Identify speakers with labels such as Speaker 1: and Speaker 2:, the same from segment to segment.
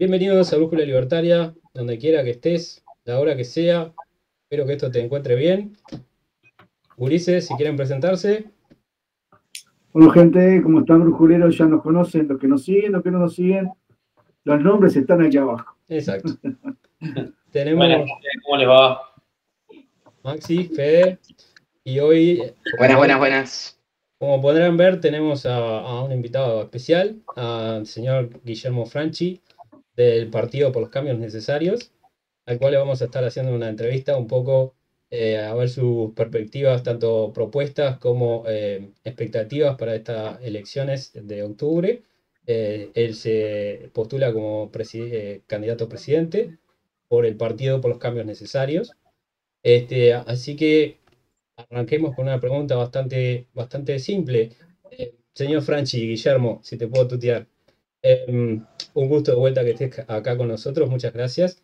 Speaker 1: Bienvenidos a Brújula Libertaria, donde quiera que estés, la hora que sea. Espero que esto te encuentre bien. Ulises, si quieren presentarse.
Speaker 2: Bueno, gente, como están brujuleros, ya nos conocen, los que nos siguen, los que no nos siguen, los nombres están aquí abajo.
Speaker 1: Exacto.
Speaker 3: Buenas,
Speaker 1: Tenemos
Speaker 3: ¿cómo les va?
Speaker 1: Maxi, Fede, y hoy,
Speaker 4: Buenas.
Speaker 1: como podrán ver, tenemos a un invitado especial, al señor Guillermo Franchi, del Partido por los Cambios Necesarios, al cual le vamos a estar haciendo una entrevista un poco a ver sus perspectivas, tanto propuestas como expectativas para estas elecciones de octubre. Él se postula como candidato a presidente por el Partido por los Cambios Necesarios. Así que arranquemos con una pregunta bastante simple. Señor Franchi, Guillermo, si te puedo tutear. Un gusto de vuelta que estés acá con nosotros, muchas gracias.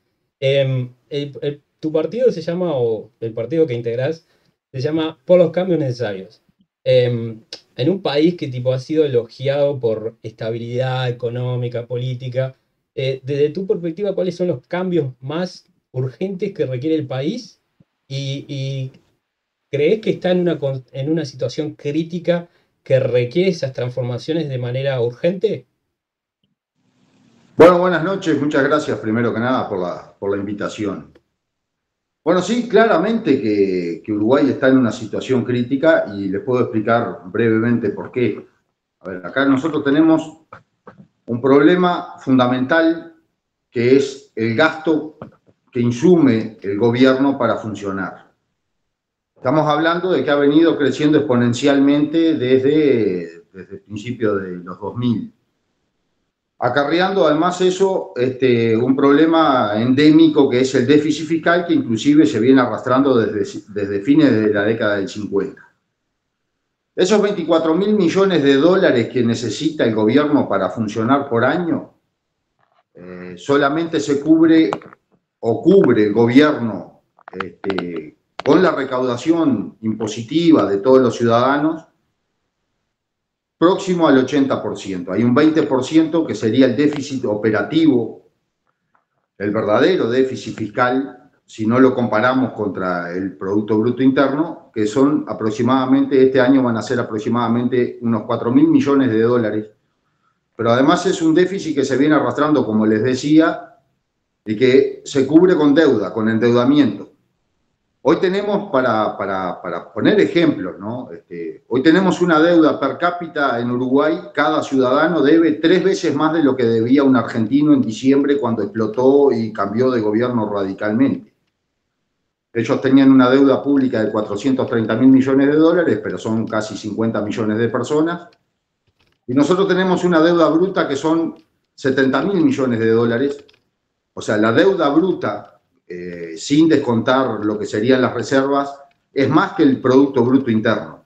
Speaker 1: Tu partido se llama, o el partido que integrás, se llama Por los Cambios Necesarios. En un país que tipo ha sido elogiado por estabilidad económica, política, desde tu perspectiva, ¿cuáles son los cambios más urgentes que requiere el país? ¿Y crees que está en una situación crítica que requiere esas transformaciones de manera urgente?
Speaker 5: Bueno, buenas noches, muchas gracias primero que nada por la invitación. Bueno, sí, claramente que Uruguay está en una situación crítica y les puedo explicar brevemente por qué. A ver, acá nosotros tenemos un problema fundamental que es el gasto que insume el gobierno para funcionar. Estamos hablando de que ha venido creciendo exponencialmente desde el principio de los 2000. Acarreando además eso un problema endémico que es el déficit fiscal, que inclusive se viene arrastrando desde fines de la década del 50. Esos 24.000 millones de dólares que necesita el gobierno para funcionar por año, solamente se cubre el gobierno con la recaudación impositiva de todos los ciudadanos, próximo al 80%. Hay un 20% que sería el déficit operativo, el verdadero déficit fiscal, si no lo comparamos contra el Producto Bruto Interno, que son aproximadamente, este año van a ser aproximadamente unos 4.000 millones de dólares. Pero además es un déficit que se viene arrastrando, como les decía, y que se cubre con deuda, con endeudamiento. Hoy tenemos, para poner ejemplos, ¿no? Hoy tenemos una deuda per cápita en Uruguay, cada ciudadano debe 3 veces más de lo que debía un argentino en diciembre cuando explotó y cambió de gobierno radicalmente. Ellos tenían una deuda pública de 430.000 millones de dólares, pero son casi 50 millones de personas. Y nosotros tenemos una deuda bruta que son 70.000 millones de dólares. O sea, la deuda bruta, sin descontar lo que serían las reservas, es más que el Producto Bruto Interno.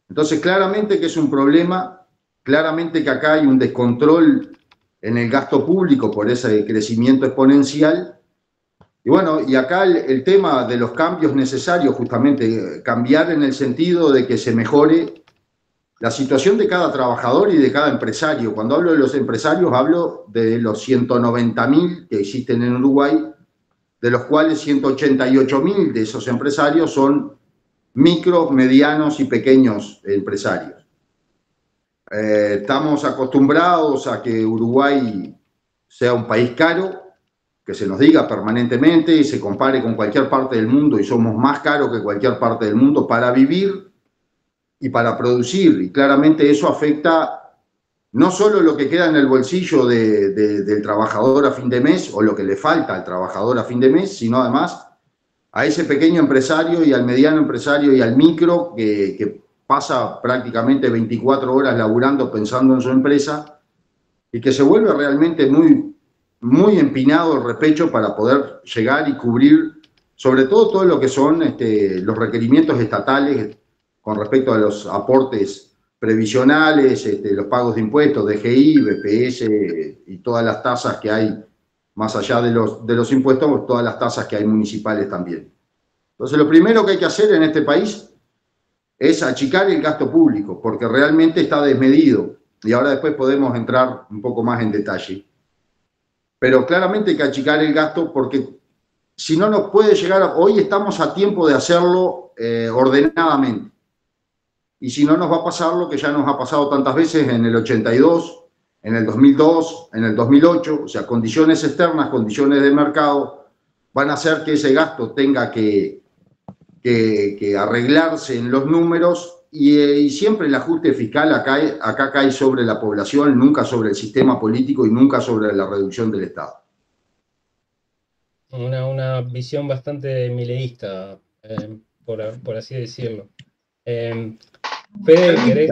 Speaker 5: Entonces, claramente que es un problema, claramente que acá hay un descontrol en el gasto público por ese crecimiento exponencial. Y bueno, y acá el tema de los cambios necesarios, justamente cambiar en el sentido de que se mejore la situación de cada trabajador y de cada empresario. Cuando hablo de los empresarios, hablo de los 190.000 que existen en Uruguay, de los cuales 188.000 de esos empresarios son micros, medianos y pequeños empresarios. Estamos acostumbrados a que Uruguay sea un país caro, que se nos diga permanentemente y se compare con cualquier parte del mundo, y somos más caros que cualquier parte del mundo para vivir y para producir, y claramente eso afecta no solo lo que queda en el bolsillo del trabajador a fin de mes, o lo que le falta al trabajador a fin de mes, sino además a ese pequeño empresario y al mediano empresario y al micro que pasa prácticamente 24 horas laburando pensando en su empresa y que se vuelve realmente muy empinado el repecho para poder llegar y cubrir sobre todo lo que son los requerimientos estatales con respecto a los aportes previsionales, los pagos de impuestos, DGI, BPS y todas las tasas que hay, más allá de los impuestos, todas las tasas que hay municipales también. Entonces, lo primero que hay que hacer en este país es achicar el gasto público, porque realmente está desmedido, y ahora después podemos entrar un poco más en detalle. pero claramente hay que achicar el gasto porque si no nos puede llegar, hoy estamos a tiempo de hacerlo ordenadamente. Y si no, nos va a pasar lo que ya nos ha pasado tantas veces en el 82, en el 2002, en el 2008, o sea, condiciones externas, condiciones de mercado, van a hacer que ese gasto tenga que arreglarse en los números y siempre el ajuste fiscal acá cae sobre la población, nunca sobre el sistema político y nunca sobre la reducción del Estado.
Speaker 1: Una visión bastante mileísta, por así decirlo. Fede, ¿querés?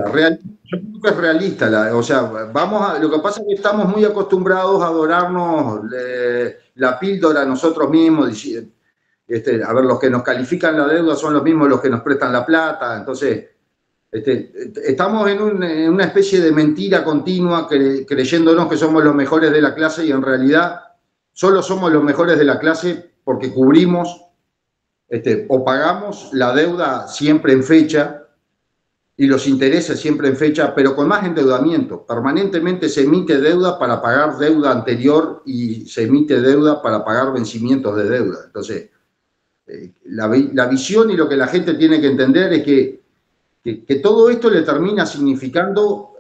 Speaker 5: Yo creo que es realista, o sea, lo que pasa es que estamos muy acostumbrados a adorarnos la píldora nosotros mismos, a ver, los que nos califican la deuda son los mismos los que nos prestan la plata, entonces estamos en una especie de mentira continua creyéndonos que somos los mejores de la clase y en realidad solo somos los mejores de la clase porque cubrimos o pagamos la deuda siempre en fecha y los intereses siempre en fecha, pero con más endeudamiento. Permanentemente se emite deuda para pagar deuda anterior y se emite deuda para pagar vencimientos de deuda. Entonces, la visión y lo que la gente tiene que entender es que todo esto le termina significando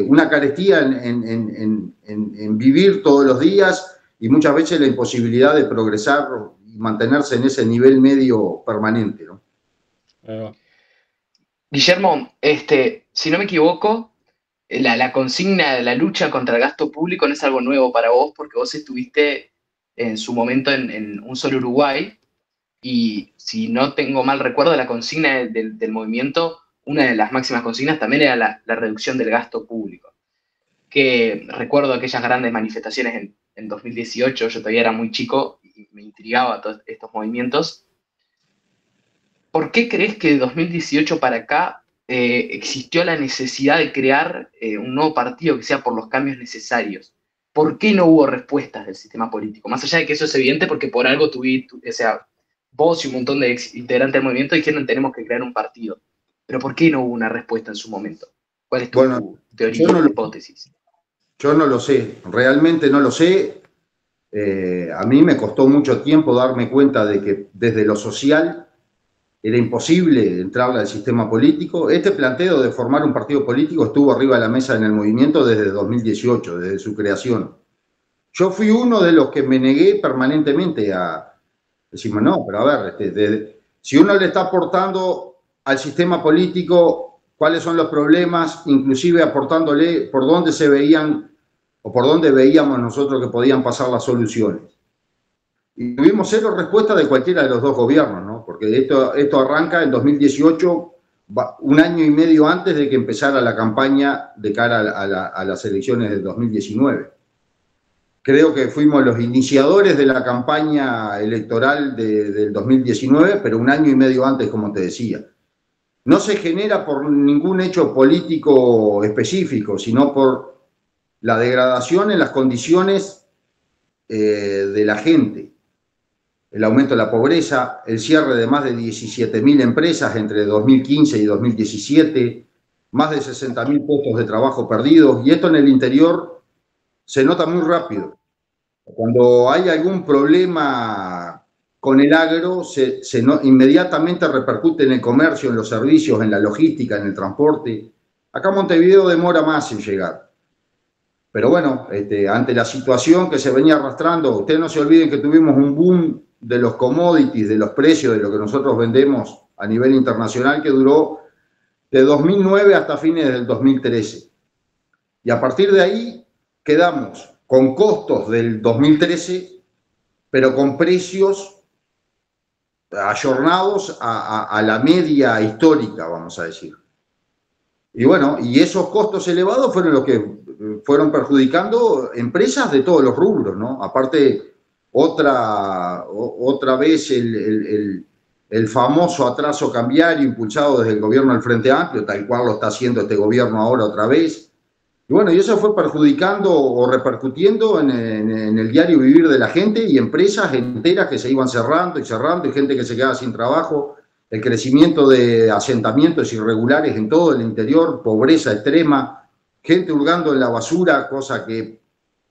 Speaker 5: una carestía en vivir todos los días y muchas veces la imposibilidad de progresar y mantenerse en ese nivel medio permanente, ¿no?
Speaker 3: Guillermo, si no me equivoco, la consigna de la lucha contra el gasto público no es algo nuevo para vos, porque vos estuviste en su momento en Un Solo Uruguay, y si no tengo mal recuerdo, la consigna del movimiento, una de las máximas consignas también era la reducción del gasto público. Que recuerdo aquellas grandes manifestaciones en 2018, yo todavía era muy chico y me intrigaba todos estos movimientos. ¿Por qué crees que de 2018 para acá existió la necesidad de crear un nuevo partido que sea por los cambios necesarios? ¿Por qué no hubo respuestas del sistema político? Más allá de que eso es evidente, porque por algo vos y un montón de integrantes del movimiento dijeron tenemos que crear un partido. Pero ¿por qué no hubo una respuesta en su momento? ¿Cuál es tu teoría o hipótesis?
Speaker 5: Yo no lo sé, realmente no lo sé. A mí me costó mucho tiempo darme cuenta de que desde lo social era imposible entrarle al sistema político. Este planteo de formar un partido político estuvo arriba de la mesa en el movimiento desde 2018, desde su creación. Yo fui uno de los que me negué permanentemente a decirme, no, pero a ver, si uno le está aportando al sistema político cuáles son los problemas, inclusive aportándole por dónde se veían o por dónde veíamos nosotros que podían pasar las soluciones. Y tuvimos cero respuesta de cualquiera de los dos gobiernos, ¿no? Porque esto arranca en 2018, un año y medio antes de que empezara la campaña de cara a las elecciones del 2019. Creo que fuimos los iniciadores de la campaña electoral del 2019, pero un año y medio antes, como te decía. No se genera por ningún hecho político específico, sino por la degradación en las condiciones de la gente. El aumento de la pobreza, el cierre de más de 17.000 empresas entre 2015 y 2017, más de 60.000 puestos de trabajo perdidos, y esto en el interior se nota muy rápido. Cuando hay algún problema con el agro, inmediatamente repercute en el comercio, en los servicios, en la logística, en el transporte. Acá Montevideo demora más en llegar. Pero bueno, ante la situación que se venía arrastrando, ustedes no se olviden que tuvimos un boom de los commodities, de los precios, de lo que nosotros vendemos a nivel internacional, que duró de 2009 hasta fines del 2013. Y a partir de ahí quedamos con costos del 2013, pero con precios ayornados a la media histórica, vamos a decir. Y bueno, y esos costos elevados fueron los que fueron perjudicando empresas de todos los rubros, ¿no? Aparte, otra vez el famoso atraso cambiario impulsado desde el gobierno del Frente Amplio, tal cual lo está haciendo este gobierno ahora otra vez. Y bueno, y eso fue perjudicando o repercutiendo en el diario vivir de la gente y empresas enteras que se iban cerrando y gente que se quedaba sin trabajo, el crecimiento de asentamientos irregulares en todo el interior, pobreza extrema, gente hurgando en la basura, cosa que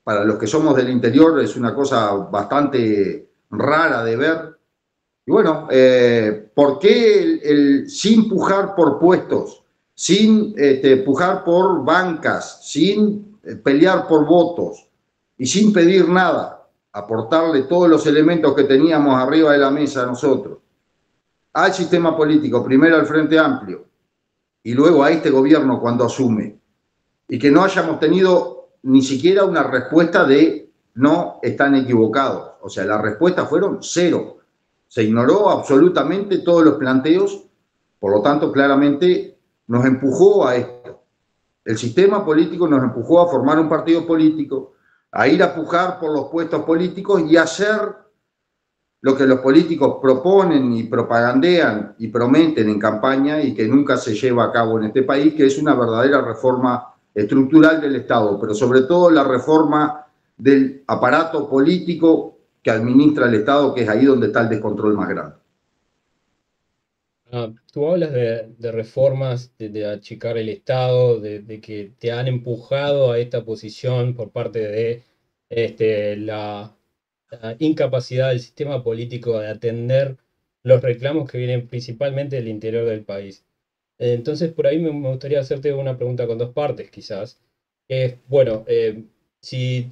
Speaker 5: para los que somos del interior es una cosa bastante rara de ver. Y bueno, ¿por qué sin pujar por puestos, sin pujar por bancas, sin pelear por votos y sin pedir nada, aportarle todos los elementos que teníamos arriba de la mesa nosotros al sistema político, primero al Frente Amplio y luego a este gobierno cuando asume, y que no hayamos tenido ni siquiera una respuesta de no están equivocados? O sea, las respuestas fueron cero. Se ignoró absolutamente todos los planteos, por lo tanto, claramente nos empujó a esto. El sistema político nos empujó a formar un partido político, a ir a pujar por los puestos políticos y a hacer lo que los políticos proponen y propagandean y prometen en campaña y que nunca se lleva a cabo en este país, que es una verdadera reforma estructural del Estado, pero sobre todo la reforma del aparato político que administra el Estado, que es ahí donde está el descontrol más grande.
Speaker 1: Tú hablas de reformas, de achicar el Estado, de que te han empujado a esta posición por parte de la incapacidad del sistema político de atender los reclamos que vienen principalmente del interior del país. Entonces, por ahí me gustaría hacerte una pregunta con dos partes, quizás. Bueno, si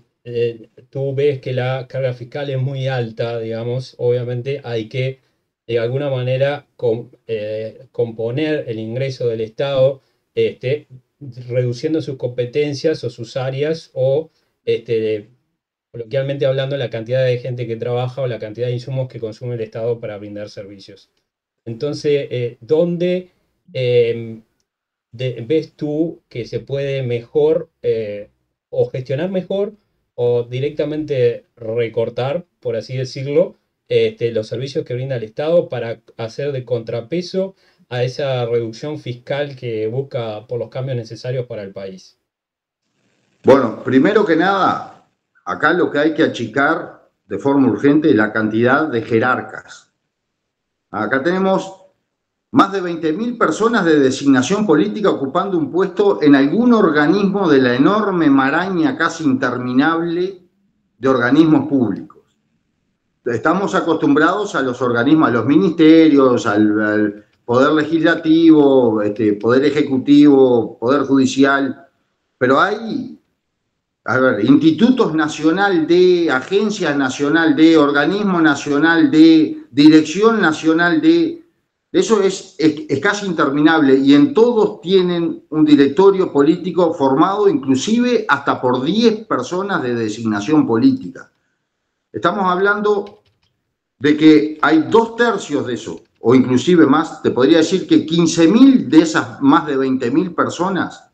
Speaker 1: tú ves que la carga fiscal es muy alta, digamos, obviamente hay que, de alguna manera, componer el ingreso del Estado, reduciendo sus competencias o sus áreas, o coloquialmente hablando, la cantidad de gente que trabaja o la cantidad de insumos que consume el Estado para brindar servicios. Entonces, ¿dónde ves tú que se puede mejor o gestionar mejor o directamente recortar, por así decirlo, los servicios que brinda el Estado para hacer de contrapeso a esa reducción fiscal que busca por los cambios necesarios para el país?
Speaker 5: Bueno, primero que nada, acá lo que hay que achicar de forma urgente es la cantidad de jerarcas. Acá tenemos más de 20.000 personas de designación política ocupando un puesto en algún organismo de la enorme maraña casi interminable de organismos públicos. Estamos acostumbrados a los organismos, a los ministerios, al poder legislativo, poder ejecutivo, poder judicial, pero hay, institutos nacional de, agencias nacional de, organismo nacional de, dirección nacional de. Eso es casi interminable y en todos tienen un directorio político formado inclusive hasta por 10 personas de designación política. Estamos hablando de que hay 2/3 de eso, o inclusive más. Te podría decir que 15.000 de esas más de 20.000 personas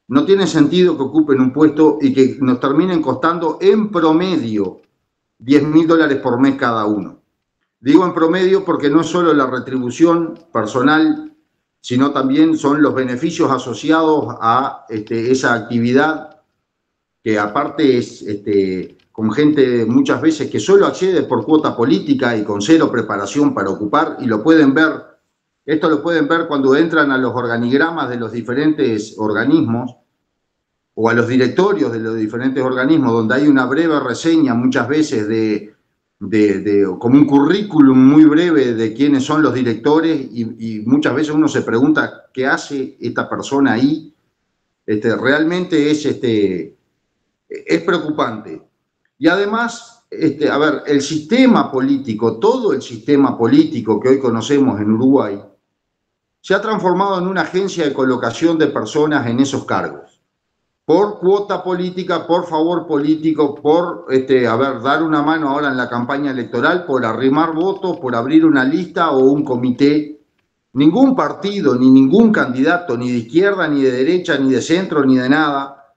Speaker 5: no tiene sentido que ocupen un puesto y que nos terminen costando en promedio $10.000 por mes cada uno. Digo en promedio porque no es solo la retribución personal, sino también son los beneficios asociados a esa actividad, que aparte es con gente muchas veces que solo accede por cuota política y con cero preparación para ocupar, y lo pueden ver. Esto lo pueden ver cuando entran a los organigramas de los diferentes organismos o a los directorios de los diferentes organismos, donde hay una breve reseña muchas veces como un currículum muy breve de quiénes son los directores, y muchas veces uno se pregunta qué hace esta persona ahí. Realmente es preocupante. Y además, el sistema político, todo el sistema político que hoy conocemos en Uruguay, se ha transformado en una agencia de colocación de personas en esos cargos. Por cuota política, por favor político, por dar una mano ahora en la campaña electoral, por arrimar votos, por abrir una lista o un comité. Ningún partido, ni ningún candidato, ni de izquierda, ni de derecha, ni de centro, ni de nada,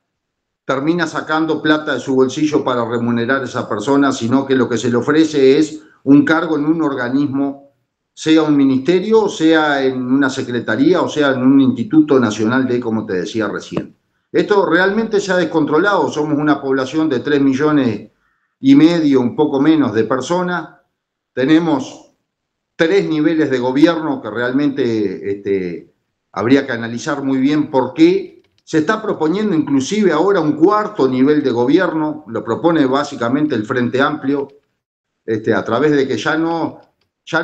Speaker 5: termina sacando plata de su bolsillo para remunerar a esa persona, sino que lo que se le ofrece es un cargo en un organismo, sea un ministerio, sea en una secretaría, o sea en un instituto nacional de, como te decía recién. Esto realmente se ha descontrolado. Somos una población de 3,5 millones, un poco menos de personas. Tenemos 3 niveles de gobierno que realmente habría que analizar muy bien por qué Se está proponiendo inclusive ahora un cuarto nivel de gobierno, lo propone básicamente el Frente Amplio, a través de que ya no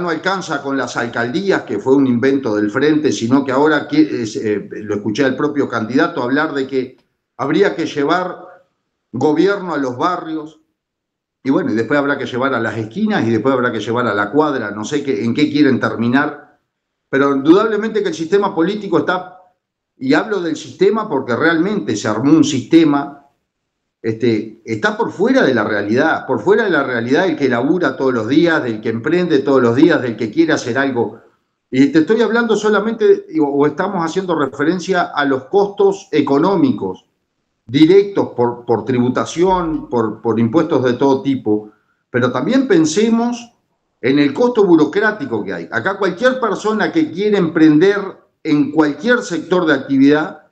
Speaker 5: alcanza con las alcaldías, que fue un invento del Frente, sino que ahora, lo escuché al propio candidato hablar de que habría que llevar gobierno a los barrios, y bueno, y después habrá que llevar a las esquinas y después habrá que llevar a la cuadra, no sé en qué quieren terminar, pero indudablemente que el sistema político está, y hablo del sistema porque realmente se armó un sistema, está por fuera de la realidad, del que labura todos los días, del que emprende todos los días, del que quiere hacer algo. Y te estoy hablando solamente, o estamos haciendo referencia a los costos económicos, directos por tributación, por impuestos de todo tipo, pero también pensemos en el costo burocrático que hay. Acá cualquier persona que quiere emprender en cualquier sector de actividad,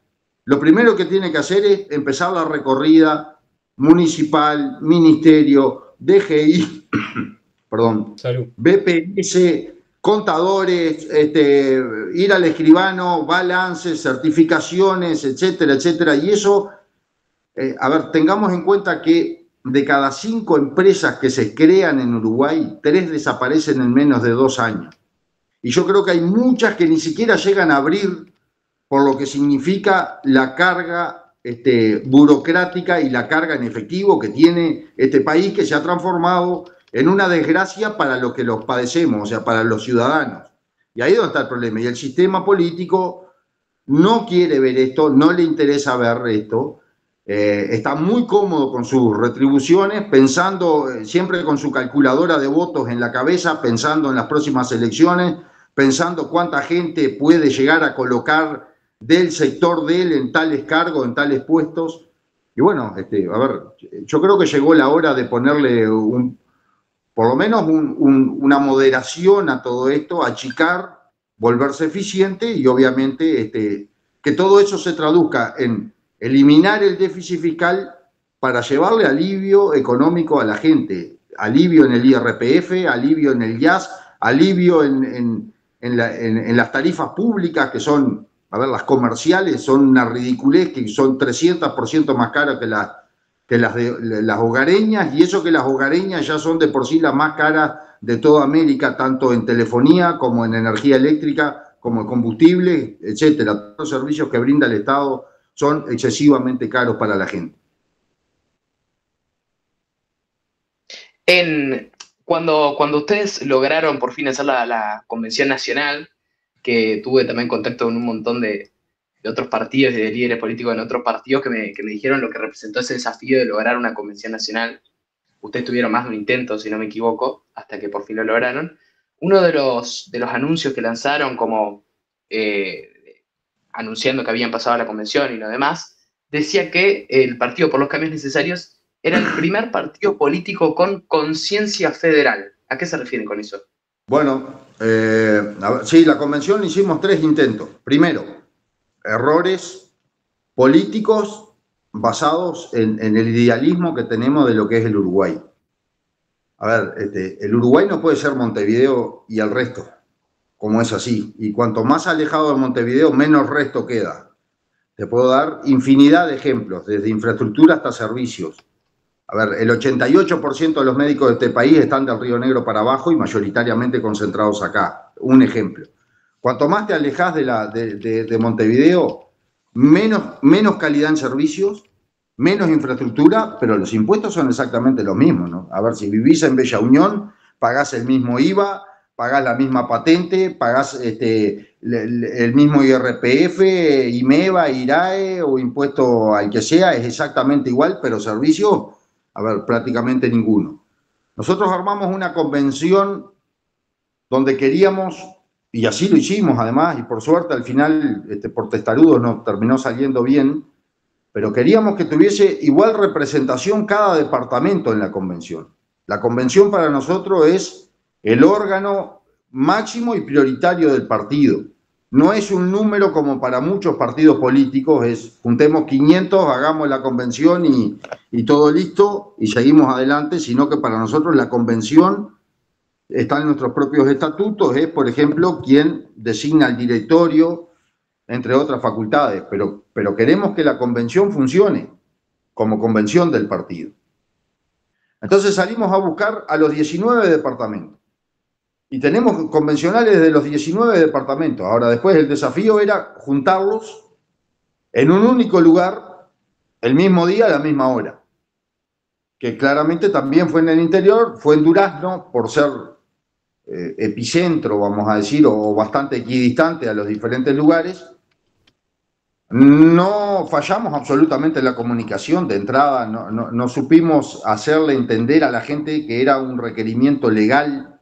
Speaker 5: lo primero que tiene que hacer es empezar la recorrida municipal, ministerio, DGI, perdón,
Speaker 1: Salud.
Speaker 5: BPS, contadores, ir al escribano, balances, certificaciones, etcétera, etcétera. Y eso, a ver, tengamos en cuenta que de cada 5 empresas que se crean en Uruguay, 3 desaparecen en menos de 2 años. Y yo creo que hay muchas que ni siquiera llegan a abrir por lo que significa la carga burocrática y la carga en efectivo que tiene este país, que se ha transformado en una desgracia para los que los padecemos, o sea, para los ciudadanos. Y ahí es donde está el problema. Y el sistema político no quiere ver esto, no le interesa ver esto, está muy cómodo con sus retribuciones, pensando siempre con su calculadora de votos en la cabeza, pensando en las próximas elecciones, pensando cuánta gente puede llegar a colocar del sector de él en tales cargos, en tales puestos. Y bueno, a ver, yo creo que llegó la hora de ponerle por lo menos una moderación a todo esto, achicar, volverse eficiente y obviamente que todo eso se traduzca en eliminar el déficit fiscal para llevarle alivio económico a la gente, alivio en el IRPF, alivio en el IAS, alivio en las tarifas públicas que son, a ver, las comerciales son una ridiculez, que son 300% más caras que las hogareñas, y eso que las hogareñas ya son de por sí las más caras de toda América, tanto en telefonía como en energía eléctrica, como en combustible, etcétera. Todos los servicios que brinda el Estado son excesivamente caros para la gente.
Speaker 3: Cuando ustedes lograron por fin hacer la convención nacional, que tuve también contacto con un montón de otros partidos y de líderes políticos en otros partidos que me dijeron lo que representó ese desafío de lograr una convención nacional. Ustedes tuvieron más de un intento, si no me equivoco, hasta que por fin lo lograron. Uno de los anuncios que lanzaron, como anunciando que habían pasado a la convención y lo demás, decía que el Partido por los Cambios Necesarios era el primer partido político con conciencia federal. ¿A qué se refieren con eso?
Speaker 5: Bueno, sí, la convención hicimos 3 intentos. Primero, errores políticos basados en el idealismo que tenemos de lo que es el Uruguay. A ver, el Uruguay no puede ser Montevideo y el resto, como es así. Y cuanto más alejado de Montevideo, menos resto queda. Te puedo dar infinidad de ejemplos, desde infraestructura hasta servicios. A ver, el 88% de los médicos de este país están del Río Negro para abajo y mayoritariamente concentrados acá. Un ejemplo. Cuanto más te alejas de Montevideo, menos calidad en servicios, menos infraestructura, pero los impuestos son exactamente los mismos, ¿no? A ver, si vivís en Bella Unión, pagás el mismo IVA, pagás la misma patente, pagás el mismo IRPF, IMEVA, IRAE o impuesto al que sea, es exactamente igual, pero servicios, a ver, prácticamente ninguno. Nosotros armamos una convención donde queríamos, y así lo hicimos además, y por suerte al final, por testarudos nos terminó saliendo bien, pero queríamos que tuviese igual representación cada departamento en la convención. La convención para nosotros es el órgano máximo y prioritario del partido. No es un número como para muchos partidos políticos, es juntemos 500, hagamos la convención y todo listo y seguimos adelante, sino que para nosotros la convención está en nuestros propios estatutos, es, por ejemplo, quien designa el directorio, entre otras facultades, pero queremos que la convención funcione como convención del partido. Entonces salimos a buscar a los 19 departamentos. Y tenemos convencionales de los 19 departamentos. Ahora, después el desafío era juntarlos en un único lugar, el mismo día, a la misma hora. Que claramente también fue en el interior, fue en Durazno, por ser epicentro, vamos a decir, o bastante equidistante a los diferentes lugares. No fallamos absolutamente en la comunicación de entrada, no supimos hacerle entender a la gente que era un requerimiento legal,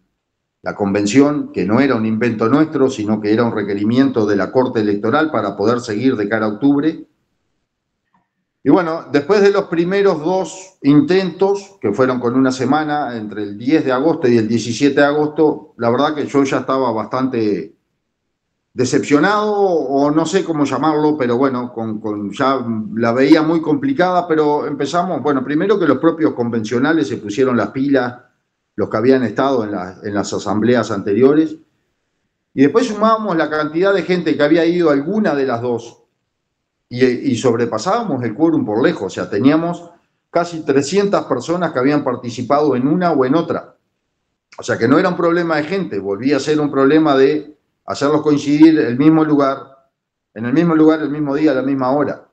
Speaker 5: la convención, que no era un invento nuestro, sino que era un requerimiento de la Corte Electoral para poder seguir de cara a octubre. Y bueno, después de los primeros 2 intentos, que fueron con una semana, entre el 10 de agosto y el 17 de agosto, la verdad que yo ya estaba bastante decepcionado, o no sé cómo llamarlo, pero bueno, ya la veía muy complicada, pero empezamos, bueno, primero que los propios convencionales se pusieron las pilas, los que habían estado en las asambleas anteriores, y después sumábamos la cantidad de gente que había ido a alguna de las dos, y sobrepasábamos el quórum por lejos, o sea, teníamos casi 300 personas que habían participado en una o en otra. O sea, que no era un problema de gente, volvía a ser un problema de hacerlos coincidir en el mismo lugar, el mismo día, a la misma hora.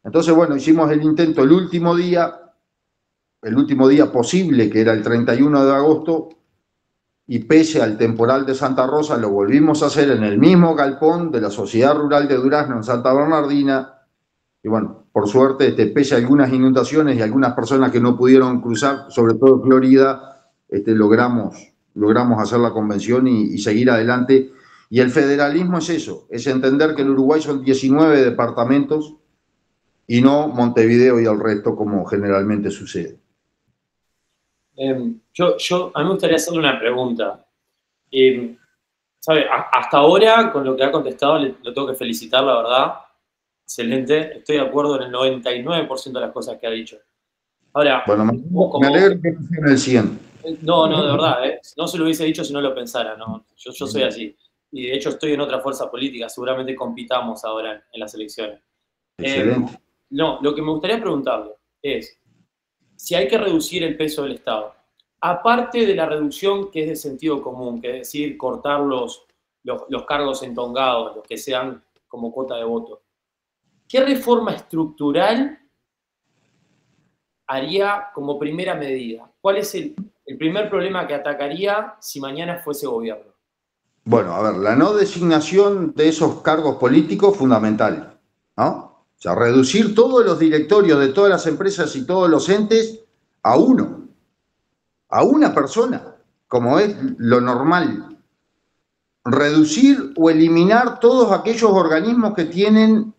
Speaker 5: Entonces, bueno, hicimos el intento el último día posible, que era el 31 de agosto, y pese al temporal de Santa Rosa, lo volvimos a hacer en el mismo galpón de la Sociedad Rural de Durazno, en Santa Bernardina, y bueno, por suerte, pese a algunas inundaciones y algunas personas que no pudieron cruzar, sobre todo en Florida, logramos hacer la convención y seguir adelante. Y el federalismo es eso, es entender que el Uruguay son 19 departamentos y no Montevideo y el resto, como generalmente sucede.
Speaker 4: A mí me gustaría hacerle una pregunta. ¿Sabe? Hasta ahora, con lo que ha contestado, lo tengo que felicitar, la verdad. Excelente. Estoy de acuerdo en el 99% de las cosas que ha dicho. Ahora,
Speaker 5: bueno, me alegro que esté en el 100.
Speaker 4: No, de verdad, no se lo hubiese dicho si no lo pensara. No. Yo soy así. Y de hecho estoy en otra fuerza política. Seguramente compitamos ahora en las elecciones.
Speaker 5: Excelente.
Speaker 4: No, lo que me gustaría preguntarle es si hay que reducir el peso del Estado, aparte de la reducción que es de sentido común, que es decir, cortar los cargos entongados, los que sean como cuota de voto, ¿qué reforma estructural haría como primera medida? ¿Cuál es el primer problema que atacaría si mañana fuese gobierno?
Speaker 5: Bueno, a ver, la no designación de esos cargos políticos fundamental, ¿no? O sea, reducir todos los directorios de todas las empresas y todos los entes a una persona, como es lo normal. Reducir o eliminar todos aquellos organismos que tienen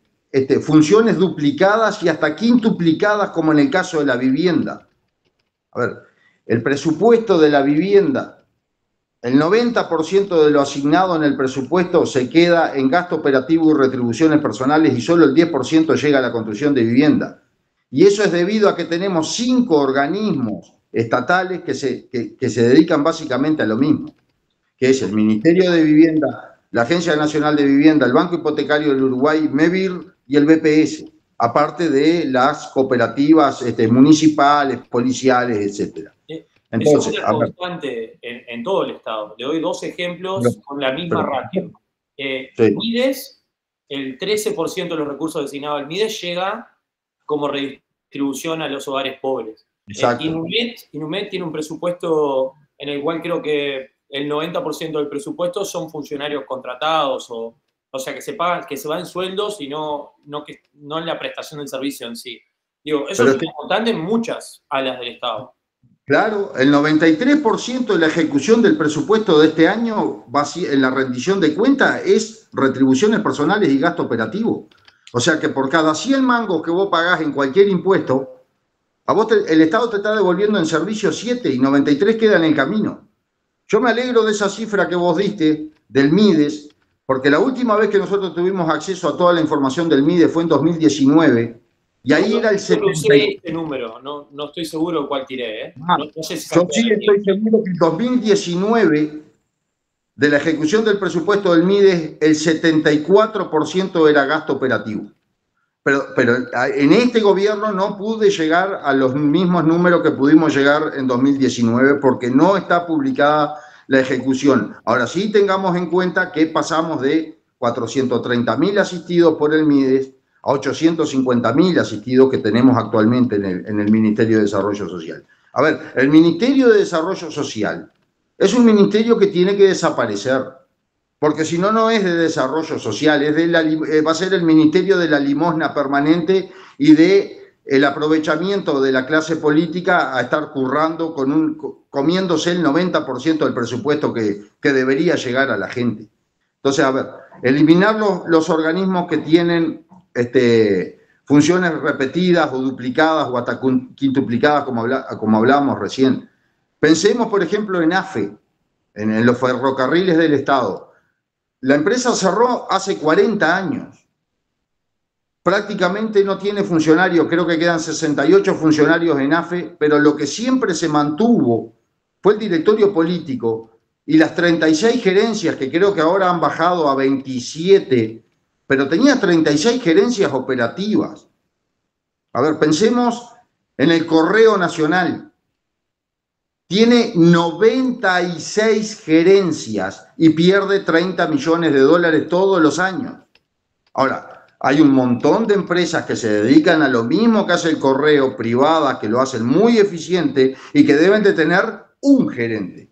Speaker 5: funciones duplicadas y hasta quintuplicadas, como en el caso de la vivienda. A ver, el presupuesto de la vivienda, el 90% de lo asignado en el presupuesto se queda en gasto operativo y retribuciones personales y solo el 10% llega a la construcción de vivienda. Y eso es debido a que tenemos 5 organismos estatales que se dedican básicamente a lo mismo, que es el Ministerio de Vivienda, la Agencia Nacional de Vivienda, el Banco Hipotecario del Uruguay, MEVIR y el BPS, aparte de las cooperativas municipales, policiales, etc.
Speaker 4: Entonces, es una constante en todo el Estado. Le doy 2 ejemplos con la misma ratio. MIDES, el 13% de los recursos designados al MIDES llega como redistribución a los hogares pobres. Inumet tiene un presupuesto en el cual creo que el 90% del presupuesto son funcionarios contratados, o sea, que se va en sueldos y no en la prestación del servicio en sí. Digo, eso es importante en muchas áreas del Estado.
Speaker 5: Claro, el 93% de la ejecución del presupuesto de este año en la rendición de cuenta es retribuciones personales y gasto operativo. O sea que por cada 100 mangos que vos pagás en cualquier impuesto, a vos el Estado te está devolviendo en servicio 7 y 93 quedan en el camino. Yo me alegro de esa cifra que vos diste del MIDES, porque la última vez que nosotros tuvimos acceso a toda la información del MIDES fue en 2019. Y ahí era el 70.
Speaker 4: Este número, no estoy seguro de cuál tiré. No sé si
Speaker 5: yo sí estoy seguro que en 2019 de la ejecución del presupuesto del MIDES, el 74% era gasto operativo. Pero en este gobierno no pude llegar a los mismos números que pudimos llegar en 2019 porque no está publicada la ejecución. Ahora sí tengamos en cuenta que pasamos de 430.000 asistidos por el MIDES a 850.000 asistidos que tenemos actualmente en el Ministerio de Desarrollo Social. A ver, el Ministerio de Desarrollo Social es un ministerio que tiene que desaparecer, porque si no, no es de desarrollo social, va a ser el Ministerio de la Limosna Permanente y del aprovechamiento de la clase política a estar currando, comiéndose el 90% del presupuesto que debería llegar a la gente. Entonces, a ver, eliminar los organismos que tienen funciones repetidas o duplicadas o hasta quintuplicadas, como hablábamos recién. Pensemos, por ejemplo, en AFE, en los ferrocarriles del Estado. La empresa cerró hace 40 años. Prácticamente no tiene funcionarios, creo que quedan 68 funcionarios en AFE, pero lo que siempre se mantuvo fue el directorio político y las 36 gerencias, que creo que ahora han bajado a 27, pero tenía 36 gerencias operativas. A ver, pensemos en el Correo Nacional. Tiene 96 gerencias y pierde 30 millones de dólares todos los años. Ahora, hay un montón de empresas que se dedican a lo mismo que hace el correo, privadas, que lo hacen muy eficiente y que deben de tener un gerente.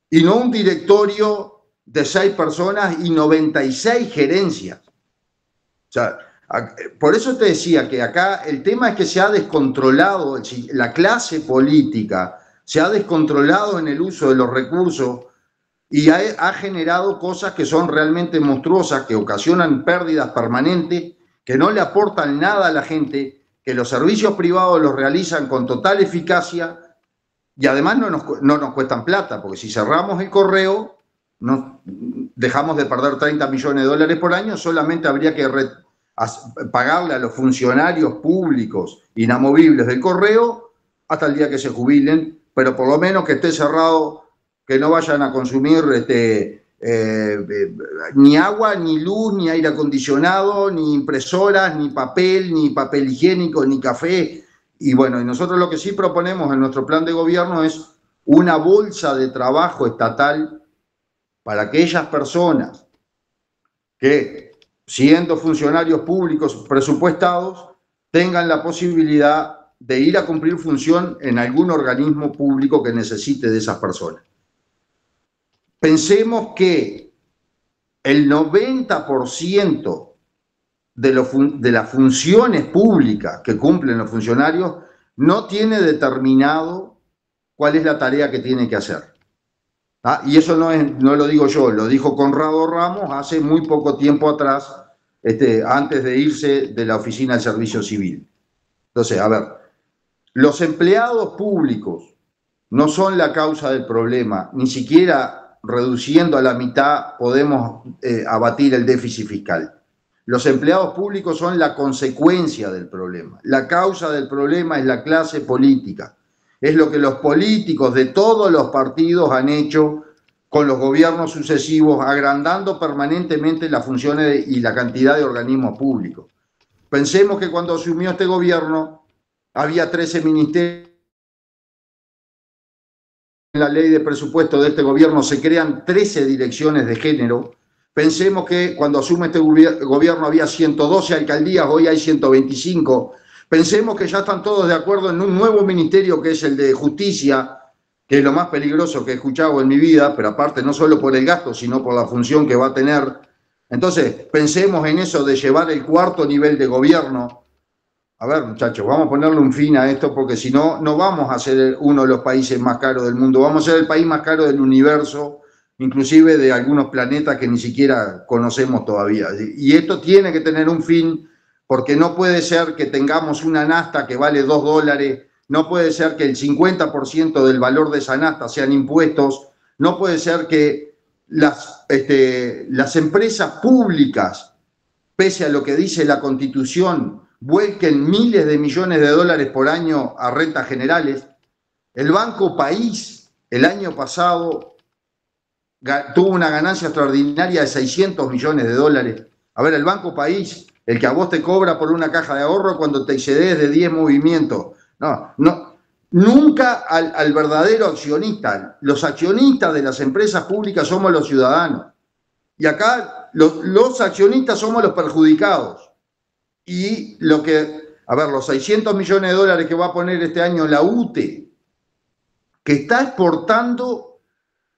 Speaker 5: Y no un directorio de 6 personas y 96 gerencias. O sea, por eso te decía que acá el tema es que se ha descontrolado, la clase política se ha descontrolado en el uso de los recursos y ha generado cosas que son realmente monstruosas, que ocasionan pérdidas permanentes, que no le aportan nada a la gente, que los servicios privados los realizan con total eficacia y además no nos cuestan plata, porque si cerramos el correo, dejamos de perder 30 millones de dólares por año, solamente habría que pagarle a los funcionarios públicos inamovibles del correo hasta el día que se jubilen, pero por lo menos que esté cerrado, que no vayan a consumir ni agua, ni luz, ni aire acondicionado, ni impresoras, ni papel higiénico, ni café. Y bueno, y nosotros lo que sí proponemos en nuestro plan de gobierno es una bolsa de trabajo estatal para aquellas personas que, siendo funcionarios públicos presupuestados, tengan la posibilidad de ir a cumplir función en algún organismo público que necesite de esas personas. Pensemos que el 90% de las funciones públicas que cumplen los funcionarios no tiene determinado cuál es la tarea que tiene que hacer. Y eso no lo digo yo, lo dijo Conrado Ramos hace muy poco tiempo atrás, antes de irse de la Oficina del Servicio Civil. Entonces, a ver, los empleados públicos no son la causa del problema, ni siquiera reduciendo a la mitad podemos abatir el déficit fiscal. Los empleados públicos son la consecuencia del problema. La causa del problema es la clase política. Es lo que los políticos de todos los partidos han hecho con los gobiernos sucesivos, agrandando permanentemente las funciones y la cantidad de organismos públicos. Pensemos que cuando asumió este gobierno había 13 ministerios. En la ley de presupuesto de este gobierno se crean 13 direcciones de género. Pensemos que cuando asume este gobierno había 112 alcaldías, hoy hay 125. Pensemos que ya están todos de acuerdo en un nuevo ministerio que es el de Justicia, que es lo más peligroso que he escuchado en mi vida, pero aparte no solo por el gasto, sino por la función que va a tener. Entonces, pensemos en eso de llevar el 4º nivel de gobierno. A ver, muchachos, vamos a ponerle un fin a esto, porque si no, no vamos a ser uno de los países más caros del mundo. Vamos a ser el país más caro del universo, inclusive de algunos planetas que ni siquiera conocemos todavía. Y esto tiene que tener un fin, porque no puede ser que tengamos una nafta que vale $2, no puede ser que el 50% del valor de esa nafta sean impuestos, no puede ser que las empresas públicas, pese a lo que dice la Constitución, vuelquen miles de millones de dólares por año a rentas generales. El Banco País el año pasado tuvo una ganancia extraordinaria de 600 millones de dólares. A ver, el Banco País, el que a vos te cobra por una caja de ahorro cuando te excedes de 10 movimientos. No, nunca al verdadero accionista. Los accionistas de las empresas públicas somos los ciudadanos. Y acá los accionistas somos los perjudicados. Y los 600 millones de dólares que va a poner este año la UTE, que está exportando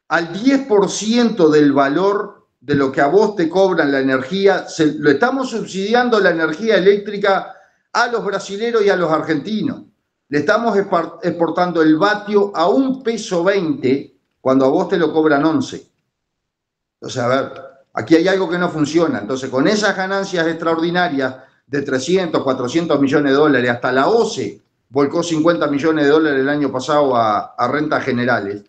Speaker 5: al 10% del valor de lo que a vos te cobran la energía, lo estamos subsidiando la energía eléctrica a los brasileros y a los argentinos. Le estamos exportando el vatio a $1,20 peso cuando a vos te lo cobran 11. O sea, a ver, aquí hay algo que no funciona. Entonces, con esas ganancias extraordinarias de 300, 400 millones de dólares, hasta la OCE volcó 50 millones de dólares el año pasado a rentas generales.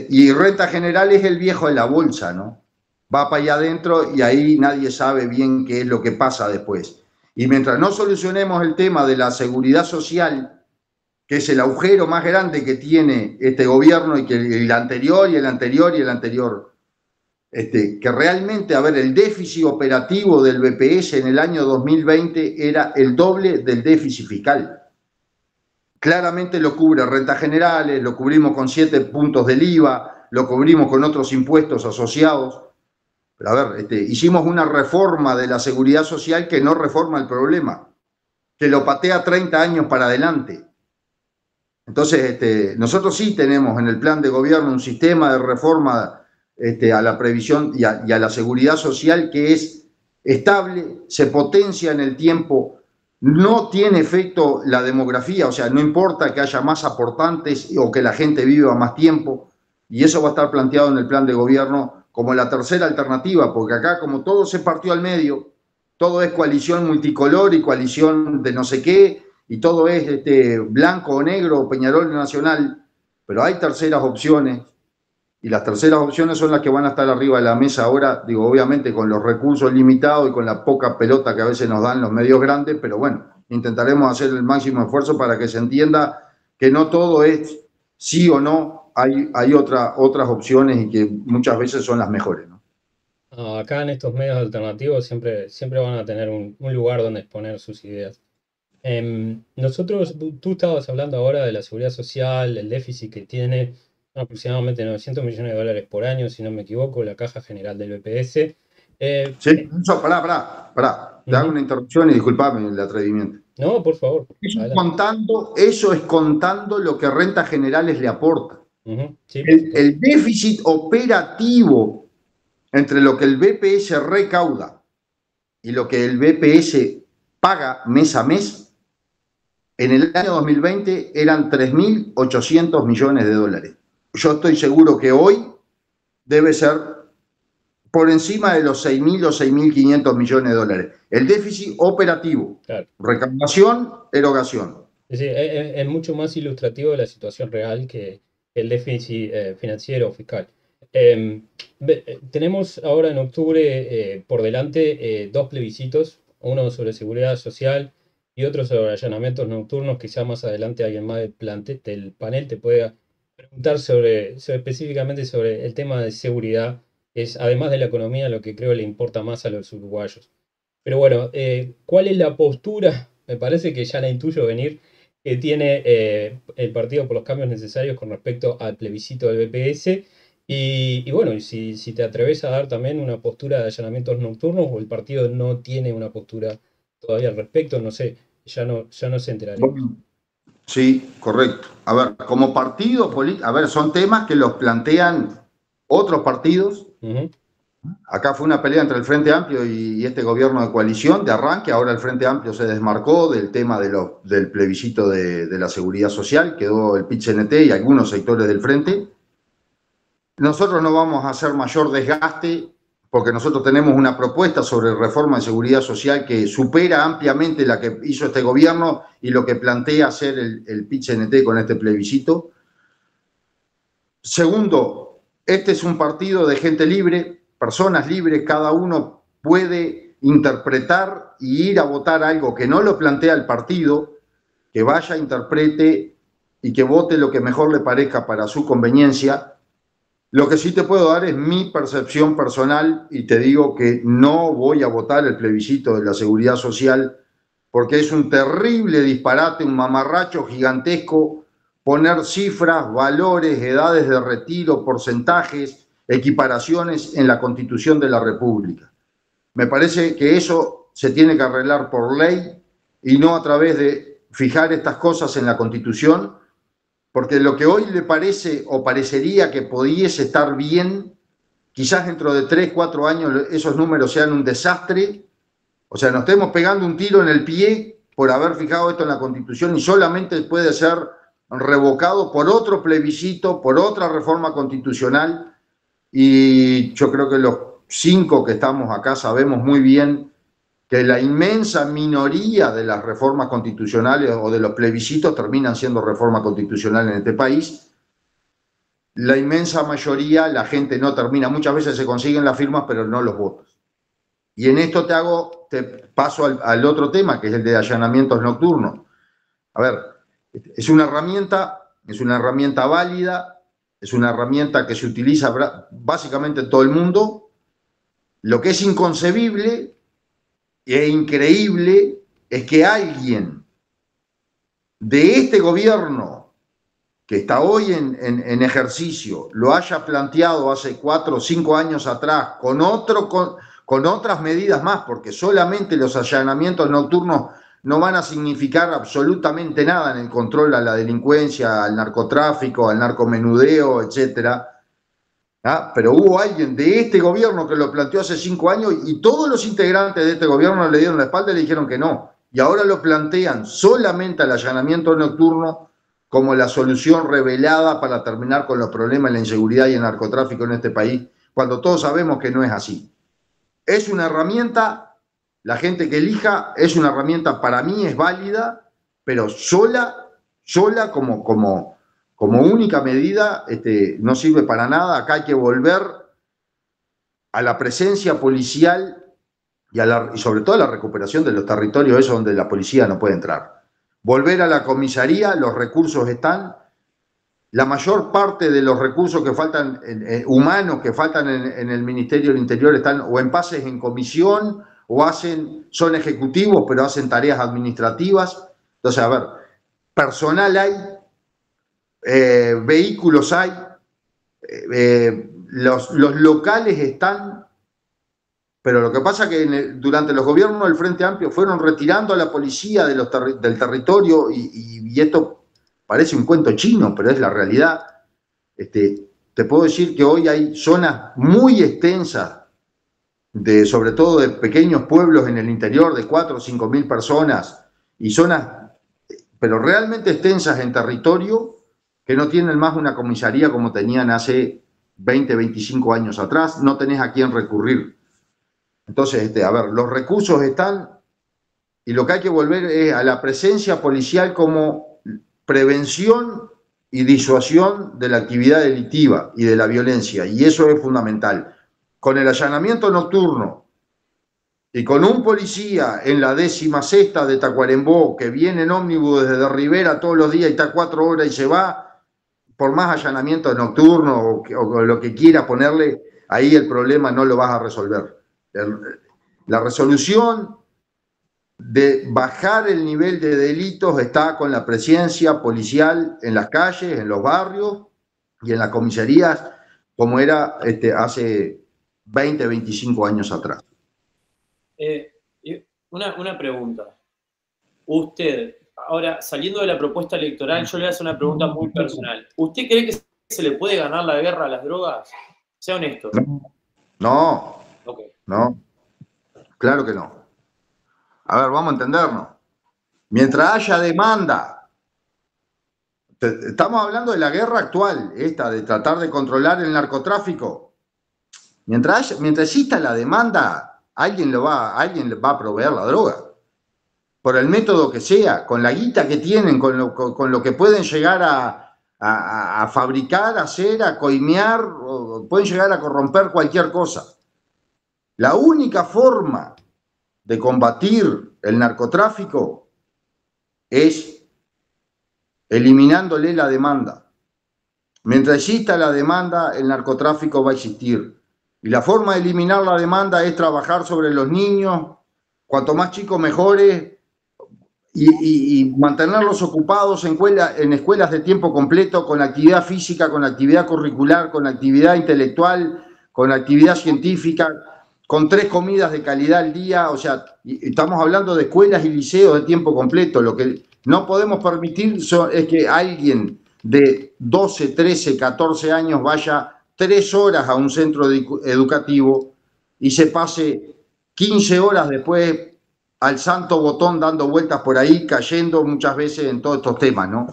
Speaker 5: Y renta general es el viejo de la bolsa, ¿no? Va para allá adentro y ahí nadie sabe bien qué es lo que pasa después. Y mientras no solucionemos el tema de la seguridad social, que es el agujero más grande que tiene este gobierno y que el anterior y el anterior y el anterior, que realmente, a ver, el déficit operativo del BPS en el año 2020 era el doble del déficit fiscal. Claramente lo cubre rentas generales, lo cubrimos con 7 puntos del IVA, lo cubrimos con otros impuestos asociados. Pero a ver, hicimos una reforma de la seguridad social que no reforma el problema, que lo patea 30 años para adelante. Entonces, nosotros sí tenemos en el plan de gobierno un sistema de reforma a la previsión y a la seguridad social que es estable, se potencia en el tiempo. No tiene efecto la demografía, o sea, no importa que haya más aportantes o que la gente viva más tiempo, y eso va a estar planteado en el plan de gobierno como la tercera alternativa, porque acá como todo se partió al medio, todo es coalición multicolor y coalición de no sé qué, y todo es blanco o negro, Peñarol Nacional, pero hay terceras opciones, y las terceras opciones son las que van a estar arriba de la mesa ahora, digo, obviamente con los recursos limitados y con la poca pelota que a veces nos dan los medios grandes, pero bueno, intentaremos hacer el máximo esfuerzo para que se entienda que no todo es sí o no, hay otras opciones y que muchas veces son las mejores, ¿no?
Speaker 1: Acá en estos medios alternativos siempre van a tener un lugar donde exponer sus ideas. Nosotros, tú estabas hablando ahora de la seguridad social, el déficit que tiene aproximadamente 900 millones de dólares por año, si no me equivoco, la caja general del BPS.
Speaker 5: Sí, eso, pará. Te hago una interrupción y disculpame el atrevimiento.
Speaker 1: No, por favor.
Speaker 5: Eso es contando lo que rentas generales le aporta.
Speaker 1: Sí,
Speaker 5: el déficit operativo entre lo que el BPS recauda y lo que el BPS paga mes a mes, en el año 2020 eran 3.800 millones de dólares. Yo estoy seguro que hoy debe ser por encima de los 6.000 o 6.500 millones de dólares. El déficit operativo, claro. Recaudación, erogación.
Speaker 1: Es mucho más ilustrativo de la situación real que el déficit financiero o fiscal. Tenemos ahora en octubre por delante 2 plebiscitos, uno sobre seguridad social y otro sobre allanamientos nocturnos. Quizá más adelante alguien más del panel te pueda preguntar específicamente sobre el tema de seguridad. Es, además de la economía, lo que creo le importa más a los uruguayos. Pero bueno, ¿cuál es la postura? Me parece que ya la intuyo venir, que tiene el Partido por los Cambios Necesarios con respecto al plebiscito del BPS. Y bueno, si te atreves a dar también una postura de allanamientos nocturnos, o el partido no tiene una postura todavía al respecto, no sé, ya no se enteraría.
Speaker 5: Sí, correcto. A ver, como partido político, a ver, son temas que los plantean otros partidos. Acá fue una pelea entre el Frente Amplio y este gobierno de coalición de arranque. Ahora el Frente Amplio se desmarcó del tema del plebiscito de la seguridad social, quedó el PIT-CNT y algunos sectores del Frente. Nosotros no vamos a hacer mayor desgaste porque nosotros tenemos una propuesta sobre reforma de seguridad social que supera ampliamente la que hizo este gobierno y lo que plantea hacer el PIT-CNT con este plebiscito. Segundo, este es un partido de gente libre, personas libres, cada uno puede interpretar y ir a votar algo que no lo plantea el partido, que vaya, interprete y que vote lo que mejor le parezca para su conveniencia. Lo que sí te puedo dar es mi percepción personal y te digo que no voy a votar el plebiscito de la seguridad social porque es un terrible disparate, un mamarracho gigantesco poner cifras, valores, edades de retiro, porcentajes, equiparaciones en la Constitución de la República. Me parece que eso se tiene que arreglar por ley y no a través de fijar estas cosas en la Constitución, porque lo que hoy le parece o parecería que pudiese estar bien, quizás dentro de 3, 4 años esos números sean un desastre, o sea, nos estemos pegando un tiro en el pie por haber fijado esto en la Constitución y solamente puede ser revocado por otro plebiscito, por otra reforma constitucional, y yo creo que los 5 que estamos acá sabemos muy bien que la inmensa minoría de las reformas constitucionales o de los plebiscitos terminan siendo reformas constitucionales en este país. La inmensa mayoría, la gente no termina, muchas veces se consiguen las firmas, pero no los votos. Y en esto te paso al otro tema, que es el de allanamientos nocturnos. A ver, es una herramienta válida, es una herramienta que se utiliza básicamente en todo el mundo. Lo que es inconcebible e increíble es que alguien de este gobierno que está hoy en ejercicio lo haya planteado hace 4 o 5 años atrás con otras medidas más, porque solamente los allanamientos nocturnos no van a significar absolutamente nada en el control a la delincuencia, al narcotráfico, al narcomenudeo, etcétera. ¿Ah? Pero hubo alguien de este gobierno que lo planteó hace 5 años y todos los integrantes de este gobierno le dieron la espalda y le dijeron que no. Y ahora lo plantean solamente al allanamiento nocturno como la solución revelada para terminar con los problemas de la inseguridad y el narcotráfico en este país, cuando todos sabemos que no es así. Es una herramienta, la gente que elija, es una herramienta, para mí es válida, pero sola como única medida no sirve para nada. Acá hay que volver a la presencia policial y sobre todo a la recuperación de los territorios esos donde la policía no puede entrar. Volver a la comisaría, los recursos están, la mayor parte de los recursos que faltan, humanos que faltan en el Ministerio del Interior, están o en pases en comisión o son ejecutivos pero hacen tareas administrativas. Entonces, a ver, personal hay, vehículos hay, los locales están, pero lo que pasa es que durante los gobiernos del Frente Amplio fueron retirando a la policía del territorio y esto parece un cuento chino, pero es la realidad. Te puedo decir que hoy hay zonas muy extensas, sobre todo de pequeños pueblos en el interior de 4 o 5 mil personas, y zonas, pero realmente extensas en territorio, que no tienen más una comisaría como tenían hace 20, 25 años atrás, no tenés a quién recurrir. Entonces, a ver, los recursos están y lo que hay que volver es a la presencia policial como prevención y disuasión de la actividad delictiva y de la violencia, y eso es fundamental. Con el allanamiento nocturno y con un policía en la 16ª de Tacuarembó que viene en ómnibus desde Rivera todos los días y está 4 horas y se va, por más allanamiento nocturno o lo que quiera ponerle, ahí el problema no lo vas a resolver. La resolución de bajar el nivel de delitos está con la presencia policial en las calles, en los barrios y en las comisarías, como era hace 20, 25 años atrás.
Speaker 4: Una pregunta. Usted, ahora saliendo de la propuesta electoral, yo le voy a hacer una pregunta muy personal. ¿Usted cree que se le puede ganar la guerra a las drogas? Sea honesto.
Speaker 5: No.
Speaker 4: Okay.
Speaker 5: No. Claro que no. A ver, vamos a entendernos. Mientras haya demanda, estamos hablando de la guerra actual, esta de tratar de controlar el narcotráfico. Mientras exista la demanda, alguien le va a proveer la droga. Por el método que sea, con la guita que tienen, con lo que pueden llegar a fabricar, a hacer, a coimear, o pueden llegar a corromper cualquier cosa. La única forma de combatir el narcotráfico es eliminándole la demanda. Mientras exista la demanda, el narcotráfico va a existir. Y la forma de eliminar la demanda es trabajar sobre los niños, cuanto más chicos mejores, y mantenerlos ocupados en escuelas de tiempo completo, con actividad física, con actividad curricular, con actividad intelectual, con actividad científica, con 3 comidas de calidad al día. O sea, estamos hablando de escuelas y liceos de tiempo completo. Lo que no podemos permitir es que alguien de 12, 13, 14 años vaya 3 horas a un centro educativo y se pase 15 horas después al santo botón dando vueltas por ahí, cayendo muchas veces en todos estos temas, ¿no?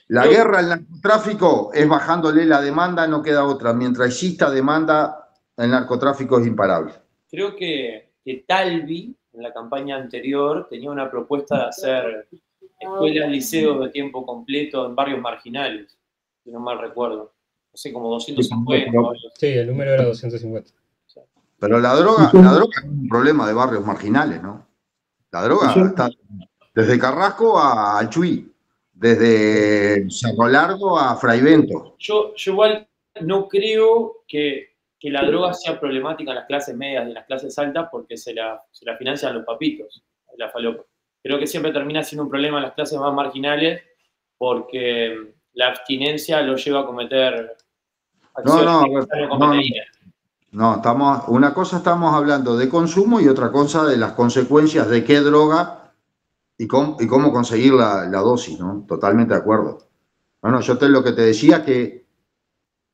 Speaker 5: La guerra al narcotráfico es bajándole la demanda, no queda otra. Mientras exista demanda, el narcotráfico es imparable.
Speaker 4: Creo que Talvi, en la campaña anterior, tenía una propuesta de hacer escuelas, liceos de tiempo completo en barrios marginales, si no mal recuerdo. No sé, como 250.
Speaker 1: Sí, el número era 250.
Speaker 5: Pero la droga es un problema de barrios marginales, ¿no? La droga está desde Carrasco a Chuy, desde Cerro Largo a Fraivento.
Speaker 4: Yo igual no creo que la droga sea problemática en las clases medias y en las clases altas porque se la financian los papitos, la falopa. Creo que siempre termina siendo un problema en las clases más marginales porque la abstinencia lo lleva a cometer acciones
Speaker 5: No, una cosa estamos hablando de consumo y otra cosa de las consecuencias de qué droga y cómo conseguir la dosis, ¿no? Totalmente de acuerdo. Bueno, yo lo que te decía que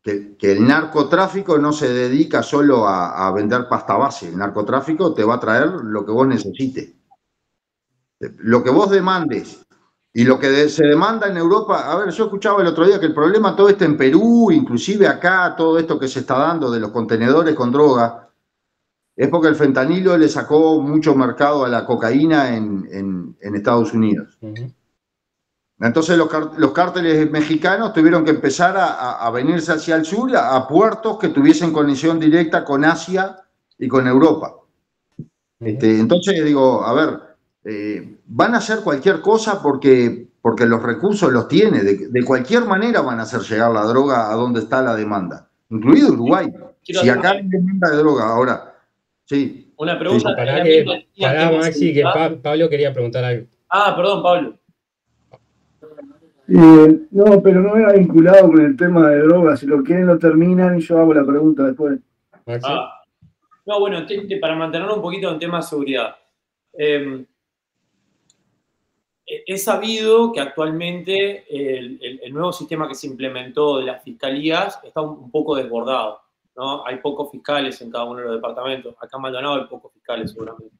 Speaker 5: el narcotráfico no se dedica solo a vender pasta base. El narcotráfico te va a traer lo que vos necesites. Lo que vos demandes. Y lo que se demanda en Europa, a ver, yo escuchaba el otro día que el problema todo esto en Perú, inclusive acá, todo esto que se está dando de los contenedores con droga, es porque el fentanilo le sacó mucho mercado a la cocaína en Estados Unidos. Entonces los cárteles mexicanos tuvieron que empezar a venirse hacia el sur, a puertos que tuviesen conexión directa con Asia y con Europa. Entonces digo, a ver, van a hacer cualquier cosa porque los recursos los tiene. De cualquier manera van a hacer llegar la droga a donde está la demanda, incluido Uruguay. Si acá hay demanda de droga, ahora, sí.
Speaker 4: Una pregunta.
Speaker 1: Sí, pará, Maxi, que Pablo quería preguntar algo.
Speaker 4: Ah, perdón, Pablo.
Speaker 2: No, pero no era vinculado con el tema de drogas. Si lo quieren lo terminan y yo hago la pregunta después.
Speaker 1: Maxi.
Speaker 4: No, bueno, para mantenerlo un poquito en tema de seguridad. He sabido que actualmente el nuevo sistema que se implementó de las fiscalías está un poco desbordado, ¿no? Hay pocos fiscales en cada uno de los departamentos. Acá en Maldonado hay pocos fiscales seguramente.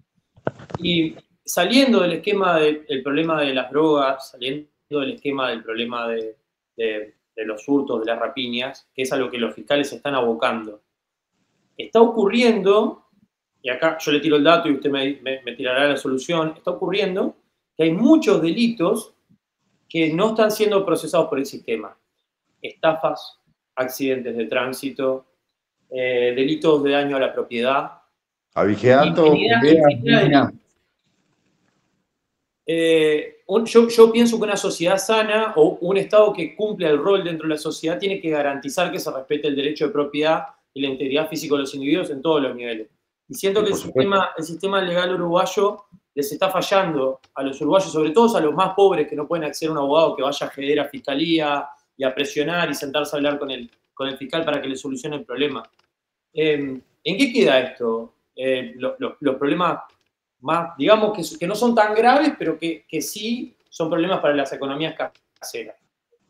Speaker 4: Y saliendo del esquema del problema de las drogas, saliendo del esquema del problema de los hurtos, de las rapiñas, que es a lo que los fiscales se están abocando, está ocurriendo, y acá yo le tiro el dato y usted me tirará la solución, está ocurriendo que hay muchos delitos que no están siendo procesados por el sistema. Estafas, accidentes de tránsito, delitos de daño a la propiedad.
Speaker 5: Abigeato,
Speaker 4: yo pienso que una sociedad sana o un Estado que cumple el rol dentro de la sociedad tiene que garantizar que se respete el derecho de propiedad y la integridad física de los individuos en todos los niveles. Y siento que el sistema legal uruguayo les está fallando a los uruguayos, sobre todo a los más pobres que no pueden acceder a un abogado que vaya a acceder a fiscalía y a presionar y sentarse a hablar con el fiscal para que le solucione el problema. ¿En qué queda esto? Los problemas más, digamos, que no son tan graves, pero que sí son problemas para las economías caseras.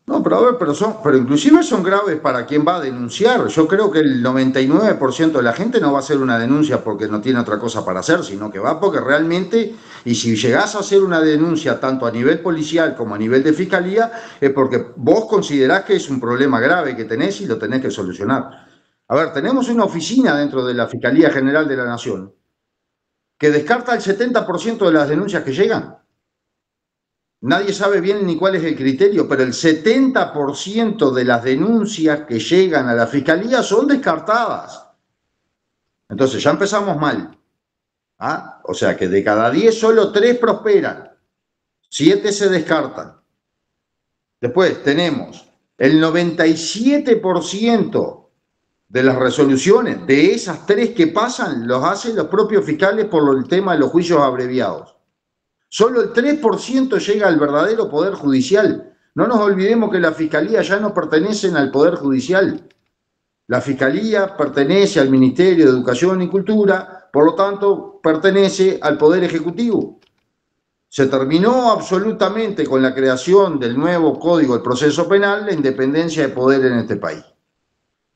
Speaker 5: No, pero a ver, pero inclusive son graves para quien va a denunciar. Yo creo que el 99% de la gente no va a hacer una denuncia porque no tiene otra cosa para hacer, sino que va porque realmente, y si llegás a hacer una denuncia tanto a nivel policial como a nivel de fiscalía, es porque vos considerás que es un problema grave que tenés y lo tenés que solucionar. A ver, tenemos una oficina dentro de la Fiscalía General de la Nación que descarta el 70% de las denuncias que llegan. Nadie sabe bien ni cuál es el criterio, pero el 70% de las denuncias que llegan a la Fiscalía son descartadas. Entonces ya empezamos mal. ¿Ah? O sea que de cada 10 solo 3 prosperan, 7 se descartan. Después tenemos El 97% de las resoluciones, de esas 3 que pasan, los hacen los propios fiscales por el tema de los juicios abreviados. Solo el 3% llega al verdadero Poder Judicial. No nos olvidemos que las fiscalías ya no pertenecen al Poder Judicial. La Fiscalía pertenece al Ministerio de Educación y Cultura, por lo tanto, pertenece al Poder Ejecutivo. Se terminó absolutamente con la creación del nuevo Código del Proceso Penal la independencia de poder en este país.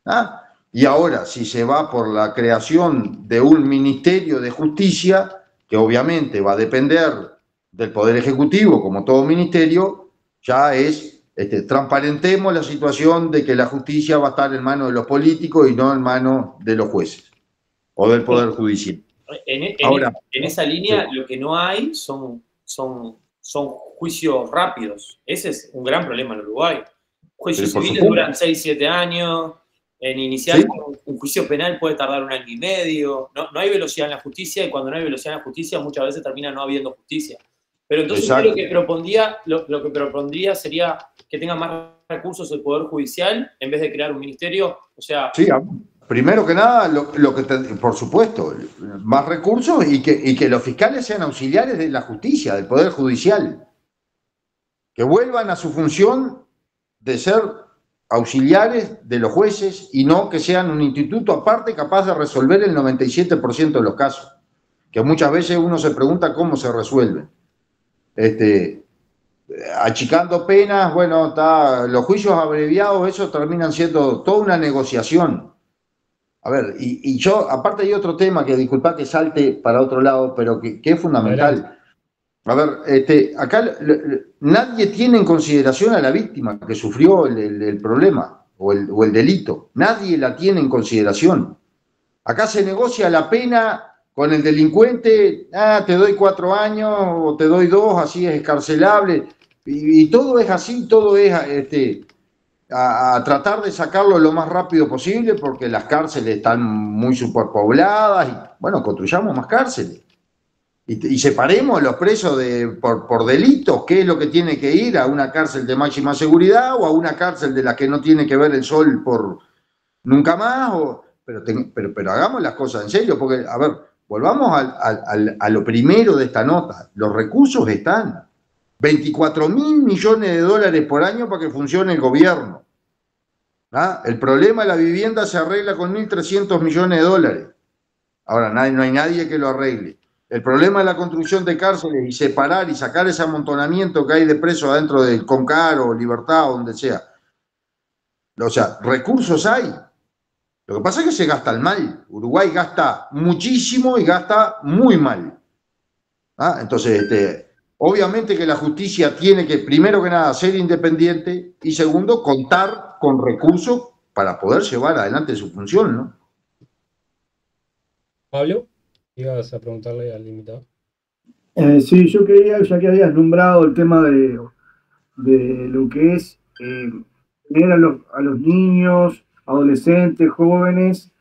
Speaker 5: ¿Ah? Y ahora, si se va por la creación de un Ministerio de Justicia, que obviamente va a depender del Poder Ejecutivo, como todo ministerio, ya es, transparentemos la situación de que la justicia va a estar en manos de los políticos y no en manos de los jueces o del Poder Judicial.
Speaker 4: En esa línea, sí, lo que no hay son juicios rápidos. Ese es un gran problema en Uruguay. Juicios civiles duran 6, 7 años. En iniciar, ¿sí?, un juicio penal puede tardar 1 año y medio. No hay velocidad en la justicia, y cuando no hay velocidad en la justicia, muchas veces termina no habiendo justicia. Pero entonces lo que propondría sería que tenga más recursos el Poder Judicial en vez de crear un ministerio. O sea,
Speaker 5: sí, primero que nada, por supuesto, más recursos y que los fiscales sean auxiliares de la justicia, del Poder Judicial. Que vuelvan a su función de ser auxiliares de los jueces y no que sean un instituto aparte capaz de resolver el 97% de los casos. Que muchas veces uno se pregunta cómo se resuelven. Achicando penas, bueno, los juicios abreviados, eso terminan siendo toda una negociación. A ver, y yo, aparte hay otro tema que, disculpa que salte para otro lado, pero que es fundamental. A ver, acá nadie tiene en consideración a la víctima que sufrió el problema o el delito. Nadie la tiene en consideración. Acá se negocia la pena con el delincuente, te doy 4 años o te doy 2, así es escarcelable. Y todo es así, todo es a tratar de sacarlo lo más rápido posible porque las cárceles están muy superpobladas y, bueno, construyamos más cárceles. Y separemos a los presos por delitos, qué es lo que tiene que ir a una cárcel de máxima seguridad o a una cárcel de la que no tiene que ver el sol por nunca más. Pero hagamos las cosas en serio, porque, a ver, volvamos a lo primero de esta nota. Los recursos están. 24.000 millones de dólares por año para que funcione el gobierno. ¿Ah? El problema de la vivienda se arregla con 1.300 millones de dólares. Ahora, no hay nadie que lo arregle. El problema de la construcción de cárceles y separar y sacar ese amontonamiento que hay de presos adentro del Concar o Libertad o donde sea. O sea, recursos hay. Lo que pasa es que se gastan mal. Uruguay gasta muchísimo y gasta muy mal. ¿Ah? Entonces, obviamente que la justicia tiene que, primero que nada, ser independiente y segundo, contar con recursos para poder llevar adelante su función, ¿no?
Speaker 1: Pablo, ibas a preguntarle al invitado.
Speaker 2: Sí, yo quería, ya que habías nombrado el tema de lo que es tener a los niños, adolescentes, jóvenes,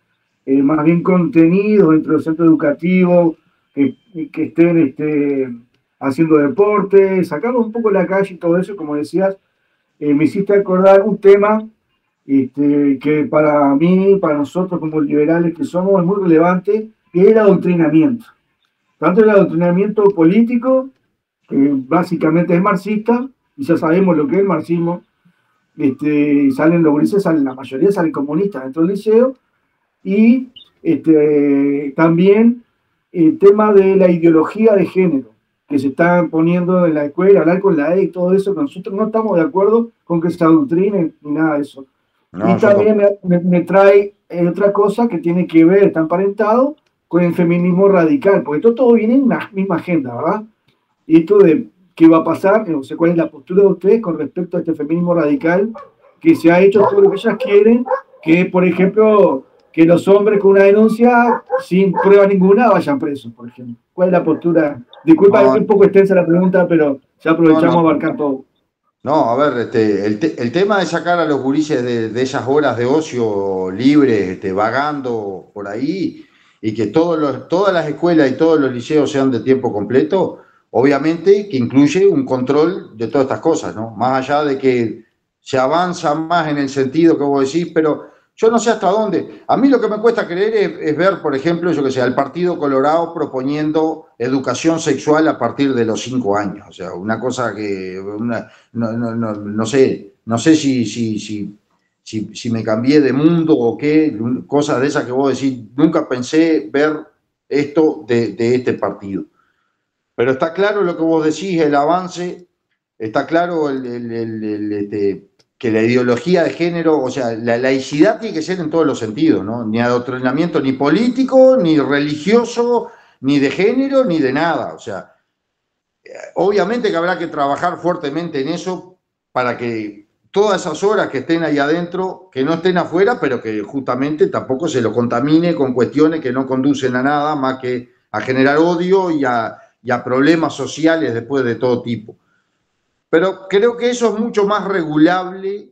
Speaker 2: más bien contenidos dentro del centro educativo, que estén haciendo deporte, sacarlos un poco de la calle y todo eso, como decías, me hiciste acordar un tema que para mí, para nosotros como liberales que somos, es muy relevante, que es el adoctrinamiento. Tanto el adoctrinamiento político, que básicamente es marxista, y ya sabemos lo que es el marxismo, salen los gurises, la mayoría salen comunistas dentro del liceo, y también el tema de la ideología de género, que se están poniendo en la escuela, hablar con la E y todo eso, que nosotros no estamos de acuerdo con que se adoctrinen ni nada de eso. No, y también me trae otra cosa que tiene que ver, está emparentado con el feminismo radical, porque todo viene en la misma agenda, ¿verdad? Y esto de qué va a pasar, no sé cuál es la postura de ustedes con respecto a este feminismo radical, que se ha hecho todo lo que ellas quieren, que por ejemplo, que los hombres con una denuncia sin prueba ninguna vayan presos, por ejemplo. ¿Cuál es la postura? Disculpa, es un poco extensa la pregunta, pero ya aprovechamos a abarcar todo.
Speaker 5: No, a ver, el tema de sacar a los gurises de esas horas de ocio libres, vagando por ahí, y que todas las escuelas y todos los liceos sean de tiempo completo, obviamente que incluye un control de todas estas cosas, ¿no? Más allá de que se avanza más en el sentido que vos decís, pero yo no sé hasta dónde. A mí lo que me cuesta creer es ver, por ejemplo, yo que sé, al Partido Colorado proponiendo educación sexual a partir de los 5 años. O sea, una cosa que no sé si me cambié de mundo o qué, cosas de esas que vos decís. Nunca pensé ver esto de este partido. Pero está claro lo que vos decís, el avance, está claro que la ideología de género, o sea, la laicidad tiene que ser en todos los sentidos, ¿no? Ni adoctrinamiento ni político, ni religioso, ni de género, ni de nada. O sea, obviamente que habrá que trabajar fuertemente en eso para que todas esas horas que estén ahí adentro, que no estén afuera, pero que justamente tampoco se lo contamine con cuestiones que no conducen a nada más que a generar odio y a problemas sociales después de todo tipo. Pero creo que eso es mucho más regulable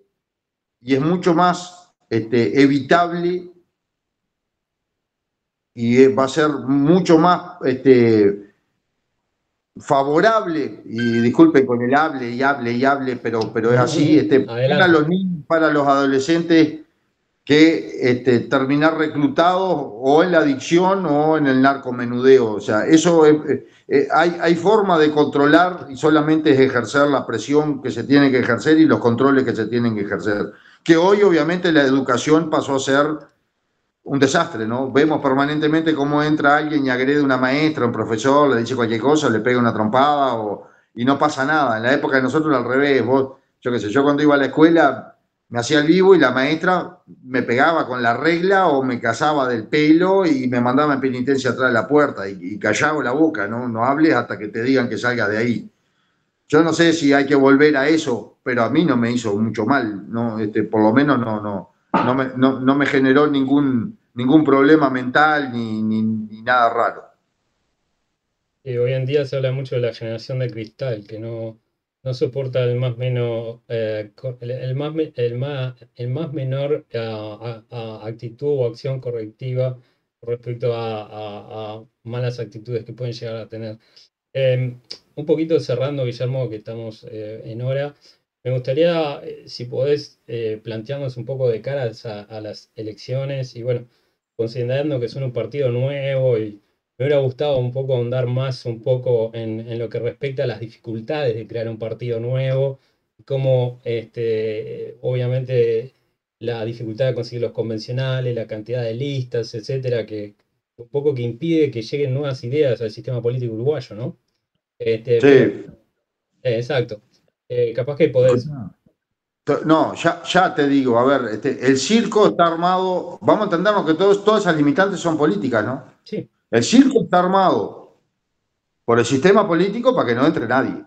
Speaker 5: y es mucho más evitable y va a ser mucho más favorable, y disculpen con el hable, pero es así, para los niños, para los adolescentes, que terminar reclutados o en la adicción o en el narcomenudeo. O sea, eso hay forma de controlar y solamente es ejercer la presión que se tiene que ejercer y los controles que se tienen que ejercer. Que hoy obviamente la educación pasó a ser un desastre, ¿no? Vemos permanentemente cómo entra alguien y agrede a una maestra, un profesor, le dice cualquier cosa, le pega una trompada y no pasa nada. En la época de nosotros al revés, yo qué sé, yo cuando iba a la escuela me hacía el vivo y la maestra me pegaba con la regla o me cazaba del pelo y me mandaba en penitencia atrás de la puerta y callaba la boca, ¿no? No hables hasta que te digan que salgas de ahí. Yo no sé si hay que volver a eso, pero a mí no me hizo mucho mal, ¿no? Por lo menos no me generó ningún problema mental ni nada raro.
Speaker 1: Y hoy en día se habla mucho de la generación de cristal, que no soporta el más menor actitud o acción correctiva respecto a malas actitudes que pueden llegar a tener. Un poquito cerrando, Guillermo, que estamos en hora, me gustaría, si podés, plantearnos un poco de cara a las elecciones y bueno, considerando que son un partido nuevo y me hubiera gustado un poco ahondar más un poco en lo que respecta a las dificultades de crear un partido nuevo, cómo obviamente la dificultad de conseguir los convencionales, la cantidad de listas, etcétera, que un poco que impide que lleguen nuevas ideas al sistema político uruguayo, ¿no?
Speaker 5: Sí.
Speaker 1: Pero, exacto. Capaz que podés.
Speaker 5: No, ya te digo, a ver, el circo está armado, vamos a entendernos que todas esas limitantes son políticas, ¿no?
Speaker 1: Sí.
Speaker 5: El circo está armado por el sistema político para que no entre nadie,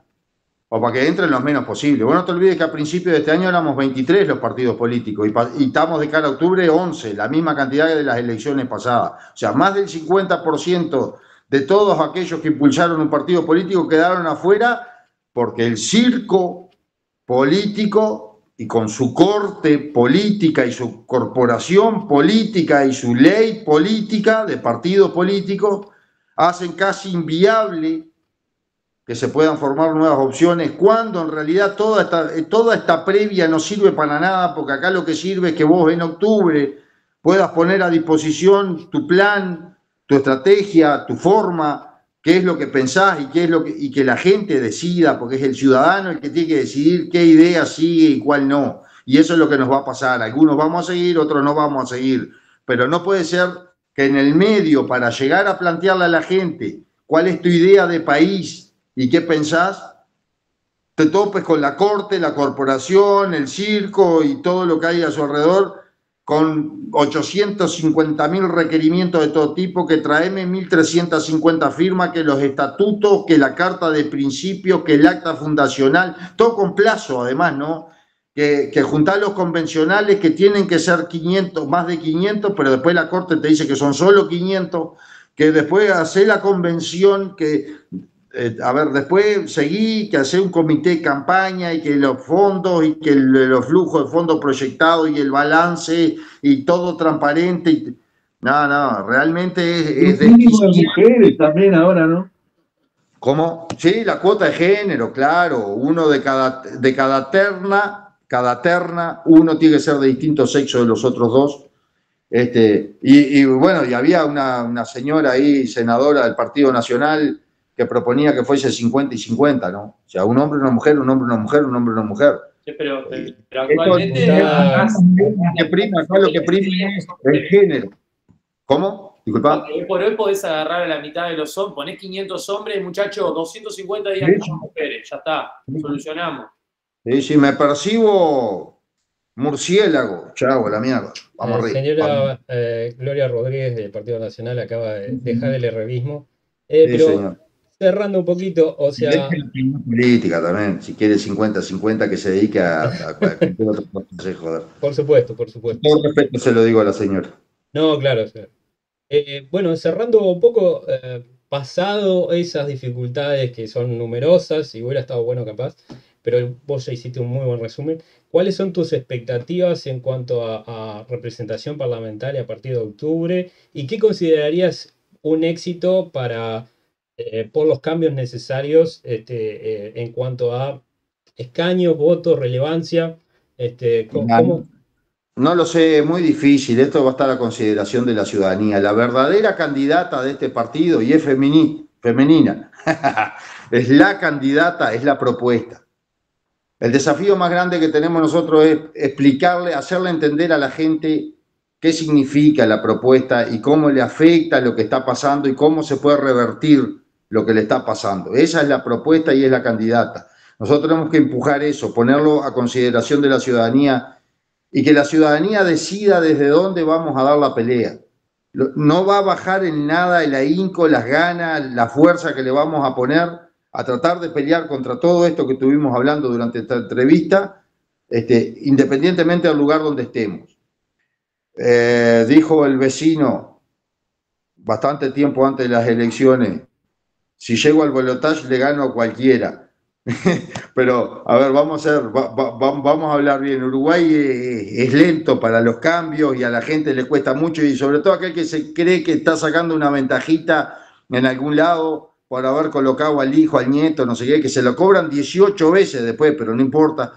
Speaker 5: o para que entren los menos posible. Vos no te olvides que a principios de este año éramos 23 los partidos políticos y estamos de cara a octubre 11, la misma cantidad que de las elecciones pasadas. O sea, más del 50% de todos aquellos que impulsaron un partido político quedaron afuera porque el circo político y con su corte política y su corporación política y su ley política de partidos políticos hacen casi inviable que se puedan formar nuevas opciones, cuando en realidad toda esta previa no sirve para nada, porque acá lo que sirve es que vos en octubre puedas poner a disposición tu plan, tu estrategia, tu forma, qué es lo que pensás y que la gente decida, porque es el ciudadano el que tiene que decidir qué idea sigue y cuál no. Y eso es lo que nos va a pasar. Algunos vamos a seguir, otros no vamos a seguir. Pero no puede ser que en el medio, para llegar a plantearle a la gente cuál es tu idea de país y qué pensás, te topes con la corte, la corporación, el circo y todo lo que hay a su alrededor, con 850.000 requerimientos de todo tipo, que traeme 1.350 firmas, que los estatutos, que la carta de principios, que el acta fundacional, todo con plazo además, ¿no? Que juntar los convencionales que tienen que ser 500, más de 500, pero después la corte te dice que son solo 500, que después hacer la convención, después seguí, que hacer un comité de campaña y que los fondos y que los flujos de fondos proyectados y el balance y todo transparente. No, realmente es
Speaker 2: de mujeres también ahora, ¿no?
Speaker 5: ¿Cómo? Sí, la cuota de género, claro. Uno de cada terna cada terna, uno tiene que ser de distinto sexo de los otros dos. Y bueno, y había una señora ahí, senadora del Partido Nacional, que proponía que fuese 50 y 50, ¿no? O sea, un hombre, una mujer, un hombre, una mujer, un hombre, una mujer.
Speaker 4: Sí, pero actualmente
Speaker 5: acá lo que prima es el género. ¿Cómo? Disculpa.
Speaker 4: Hoy por hoy podés agarrar a la mitad de los hombres, ponés 500 hombres, muchachos, 250 días que son mujeres, ya está, solucionamos.
Speaker 5: Sí, me percibo murciélago, chavo, la mierda. Vamos arriba.
Speaker 1: Señora Gloria Rodríguez del Partido Nacional acaba de dejar el herrerismo.
Speaker 5: Sí,
Speaker 1: pero
Speaker 5: señor.
Speaker 1: cerrando un poquito, o sea...
Speaker 5: política también, si quiere 50-50 que se dedique a cualquier otro cosa, joder.
Speaker 1: Por supuesto, por supuesto.
Speaker 5: Con todo respeto se lo digo a la señora.
Speaker 1: No, claro. Bueno, cerrando un poco, pasado esas dificultades que son numerosas, y hubiera estado bueno capaz, pero vos ya hiciste un muy buen resumen. ¿Cuáles son tus expectativas en cuanto a representación parlamentaria a partir de octubre? ¿Y qué considerarías un éxito por los cambios necesarios en cuanto a escaños, votos, relevancia? ¿Cómo?
Speaker 5: No lo sé, es muy difícil. Esto va a estar a consideración de la ciudadanía. La verdadera candidata de este partido, y es femenina, es la candidata, es la propuesta. El desafío más grande que tenemos nosotros es explicarle, hacerle entender a la gente qué significa la propuesta y cómo le afecta lo que está pasando y cómo se puede revertir lo que le está pasando. Esa es la propuesta y es la candidata. Nosotros tenemos que empujar eso, ponerlo a consideración de la ciudadanía y que la ciudadanía decida desde dónde vamos a dar la pelea. No va a bajar en nada el ahínco, las ganas, la fuerza que le vamos a poner a tratar de pelear contra todo esto que estuvimos hablando durante esta entrevista, independientemente del lugar donde estemos. Dijo el vecino bastante tiempo antes de las elecciones, si llego al balotaje le gano a cualquiera. Pero, a ver, vamos a hablar bien. Uruguay es lento para los cambios y a la gente le cuesta mucho, y sobre todo aquel que se cree que está sacando una ventajita en algún lado por haber colocado al hijo, al nieto, no sé qué, que se lo cobran 18 veces después, pero no importa.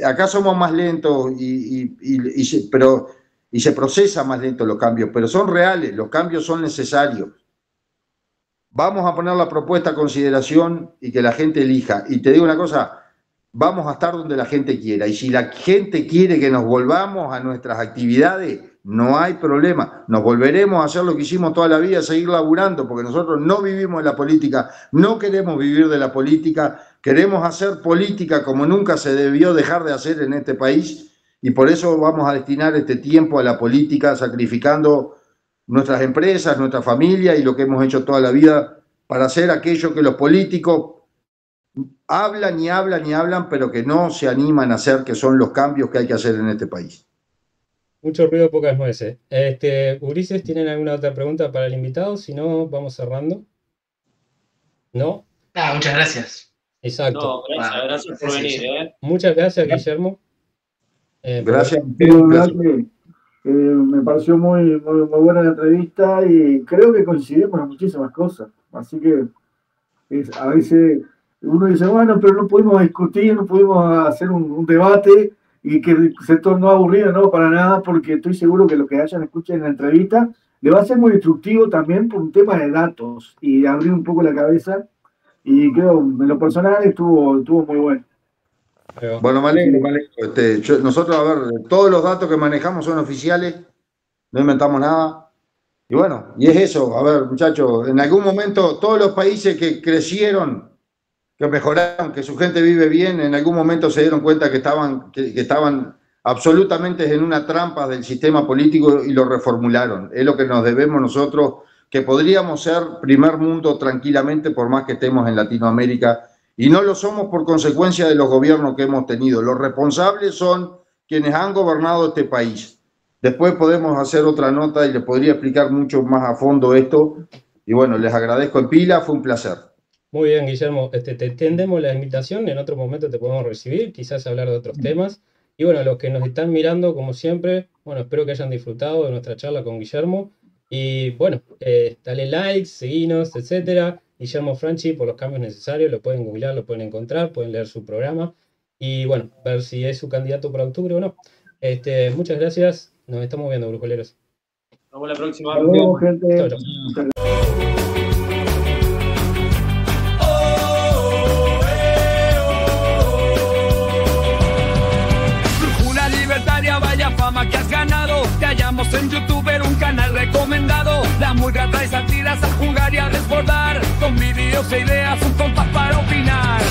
Speaker 5: Acá somos más lentos y se procesa más lento los cambios, pero son reales, los cambios son necesarios. Vamos a poner la propuesta a consideración y que la gente elija. Y te digo una cosa, vamos a estar donde la gente quiera. Y si la gente quiere que nos volvamos a nuestras actividades, no hay problema. Nos volveremos a hacer lo que hicimos toda la vida, seguir laburando, porque nosotros no vivimos de la política, no queremos vivir de la política, queremos hacer política como nunca se debió dejar de hacer en este país, y por eso vamos a destinar este tiempo a la política, sacrificando nuestras empresas, nuestra familia y lo que hemos hecho toda la vida para hacer aquello que los políticos hablan y hablan y hablan, pero que no se animan a hacer, que son los cambios que hay que hacer en este país.
Speaker 1: Mucho ruido, pocas nueces. Ulises, ¿tienen alguna otra pregunta para el invitado? Si no, vamos cerrando. ¿No?
Speaker 3: Muchas gracias.
Speaker 1: Exacto.
Speaker 4: No, gracias por venir.
Speaker 1: Muchas gracias, Guillermo.
Speaker 5: Gracias.
Speaker 2: Me pareció muy buena la entrevista y creo que coincidimos en muchísimas cosas. Así que a veces uno dice, bueno, pero no pudimos discutir, no pudimos hacer un debate y que se tornó aburrido, no, para nada, porque estoy seguro que lo que escuchen en la entrevista le va a ser muy instructivo también por un tema de datos y abrir un poco la cabeza. Y creo, en lo personal estuvo muy bueno.
Speaker 5: Bueno, me alegro. Nosotros, a ver, todos los datos que manejamos son oficiales, no inventamos nada. Y bueno, y es eso, a ver, muchachos, en algún momento todos los países que crecieron, que mejoraron, que su gente vive bien, en algún momento se dieron cuenta que estaban absolutamente en una trampa del sistema político y lo reformularon. Es lo que nos debemos nosotros, que podríamos ser primer mundo tranquilamente por más que estemos en Latinoamérica. Y no lo somos por consecuencia de los gobiernos que hemos tenido. Los responsables son quienes han gobernado este país. Después podemos hacer otra nota y les podría explicar mucho más a fondo esto. Y bueno, les agradezco en pila, fue un placer.
Speaker 1: Muy bien, Guillermo. Te extendemos la invitación, en otro momento te podemos recibir, quizás hablar de otros temas. Y bueno, los que nos están mirando, como siempre, bueno, espero que hayan disfrutado de nuestra charla con Guillermo. Y bueno, dale like, seguinos, etcétera. Guillermo Franchi, por los cambios necesarios, lo pueden googlear, lo pueden encontrar, pueden leer su programa. y bueno, ver si es su candidato para octubre o no. Muchas gracias, nos estamos viendo, brujoleros.
Speaker 4: Nos vemos la próxima.
Speaker 2: Nos vemos, gente.
Speaker 1: Chau, chau.
Speaker 6: Vaya fama que has ganado, te hallamos en YouTuber, un canal recomendado. La murga trae satiras a jugar y a desbordar, con vídeos e ideas, un compás para opinar.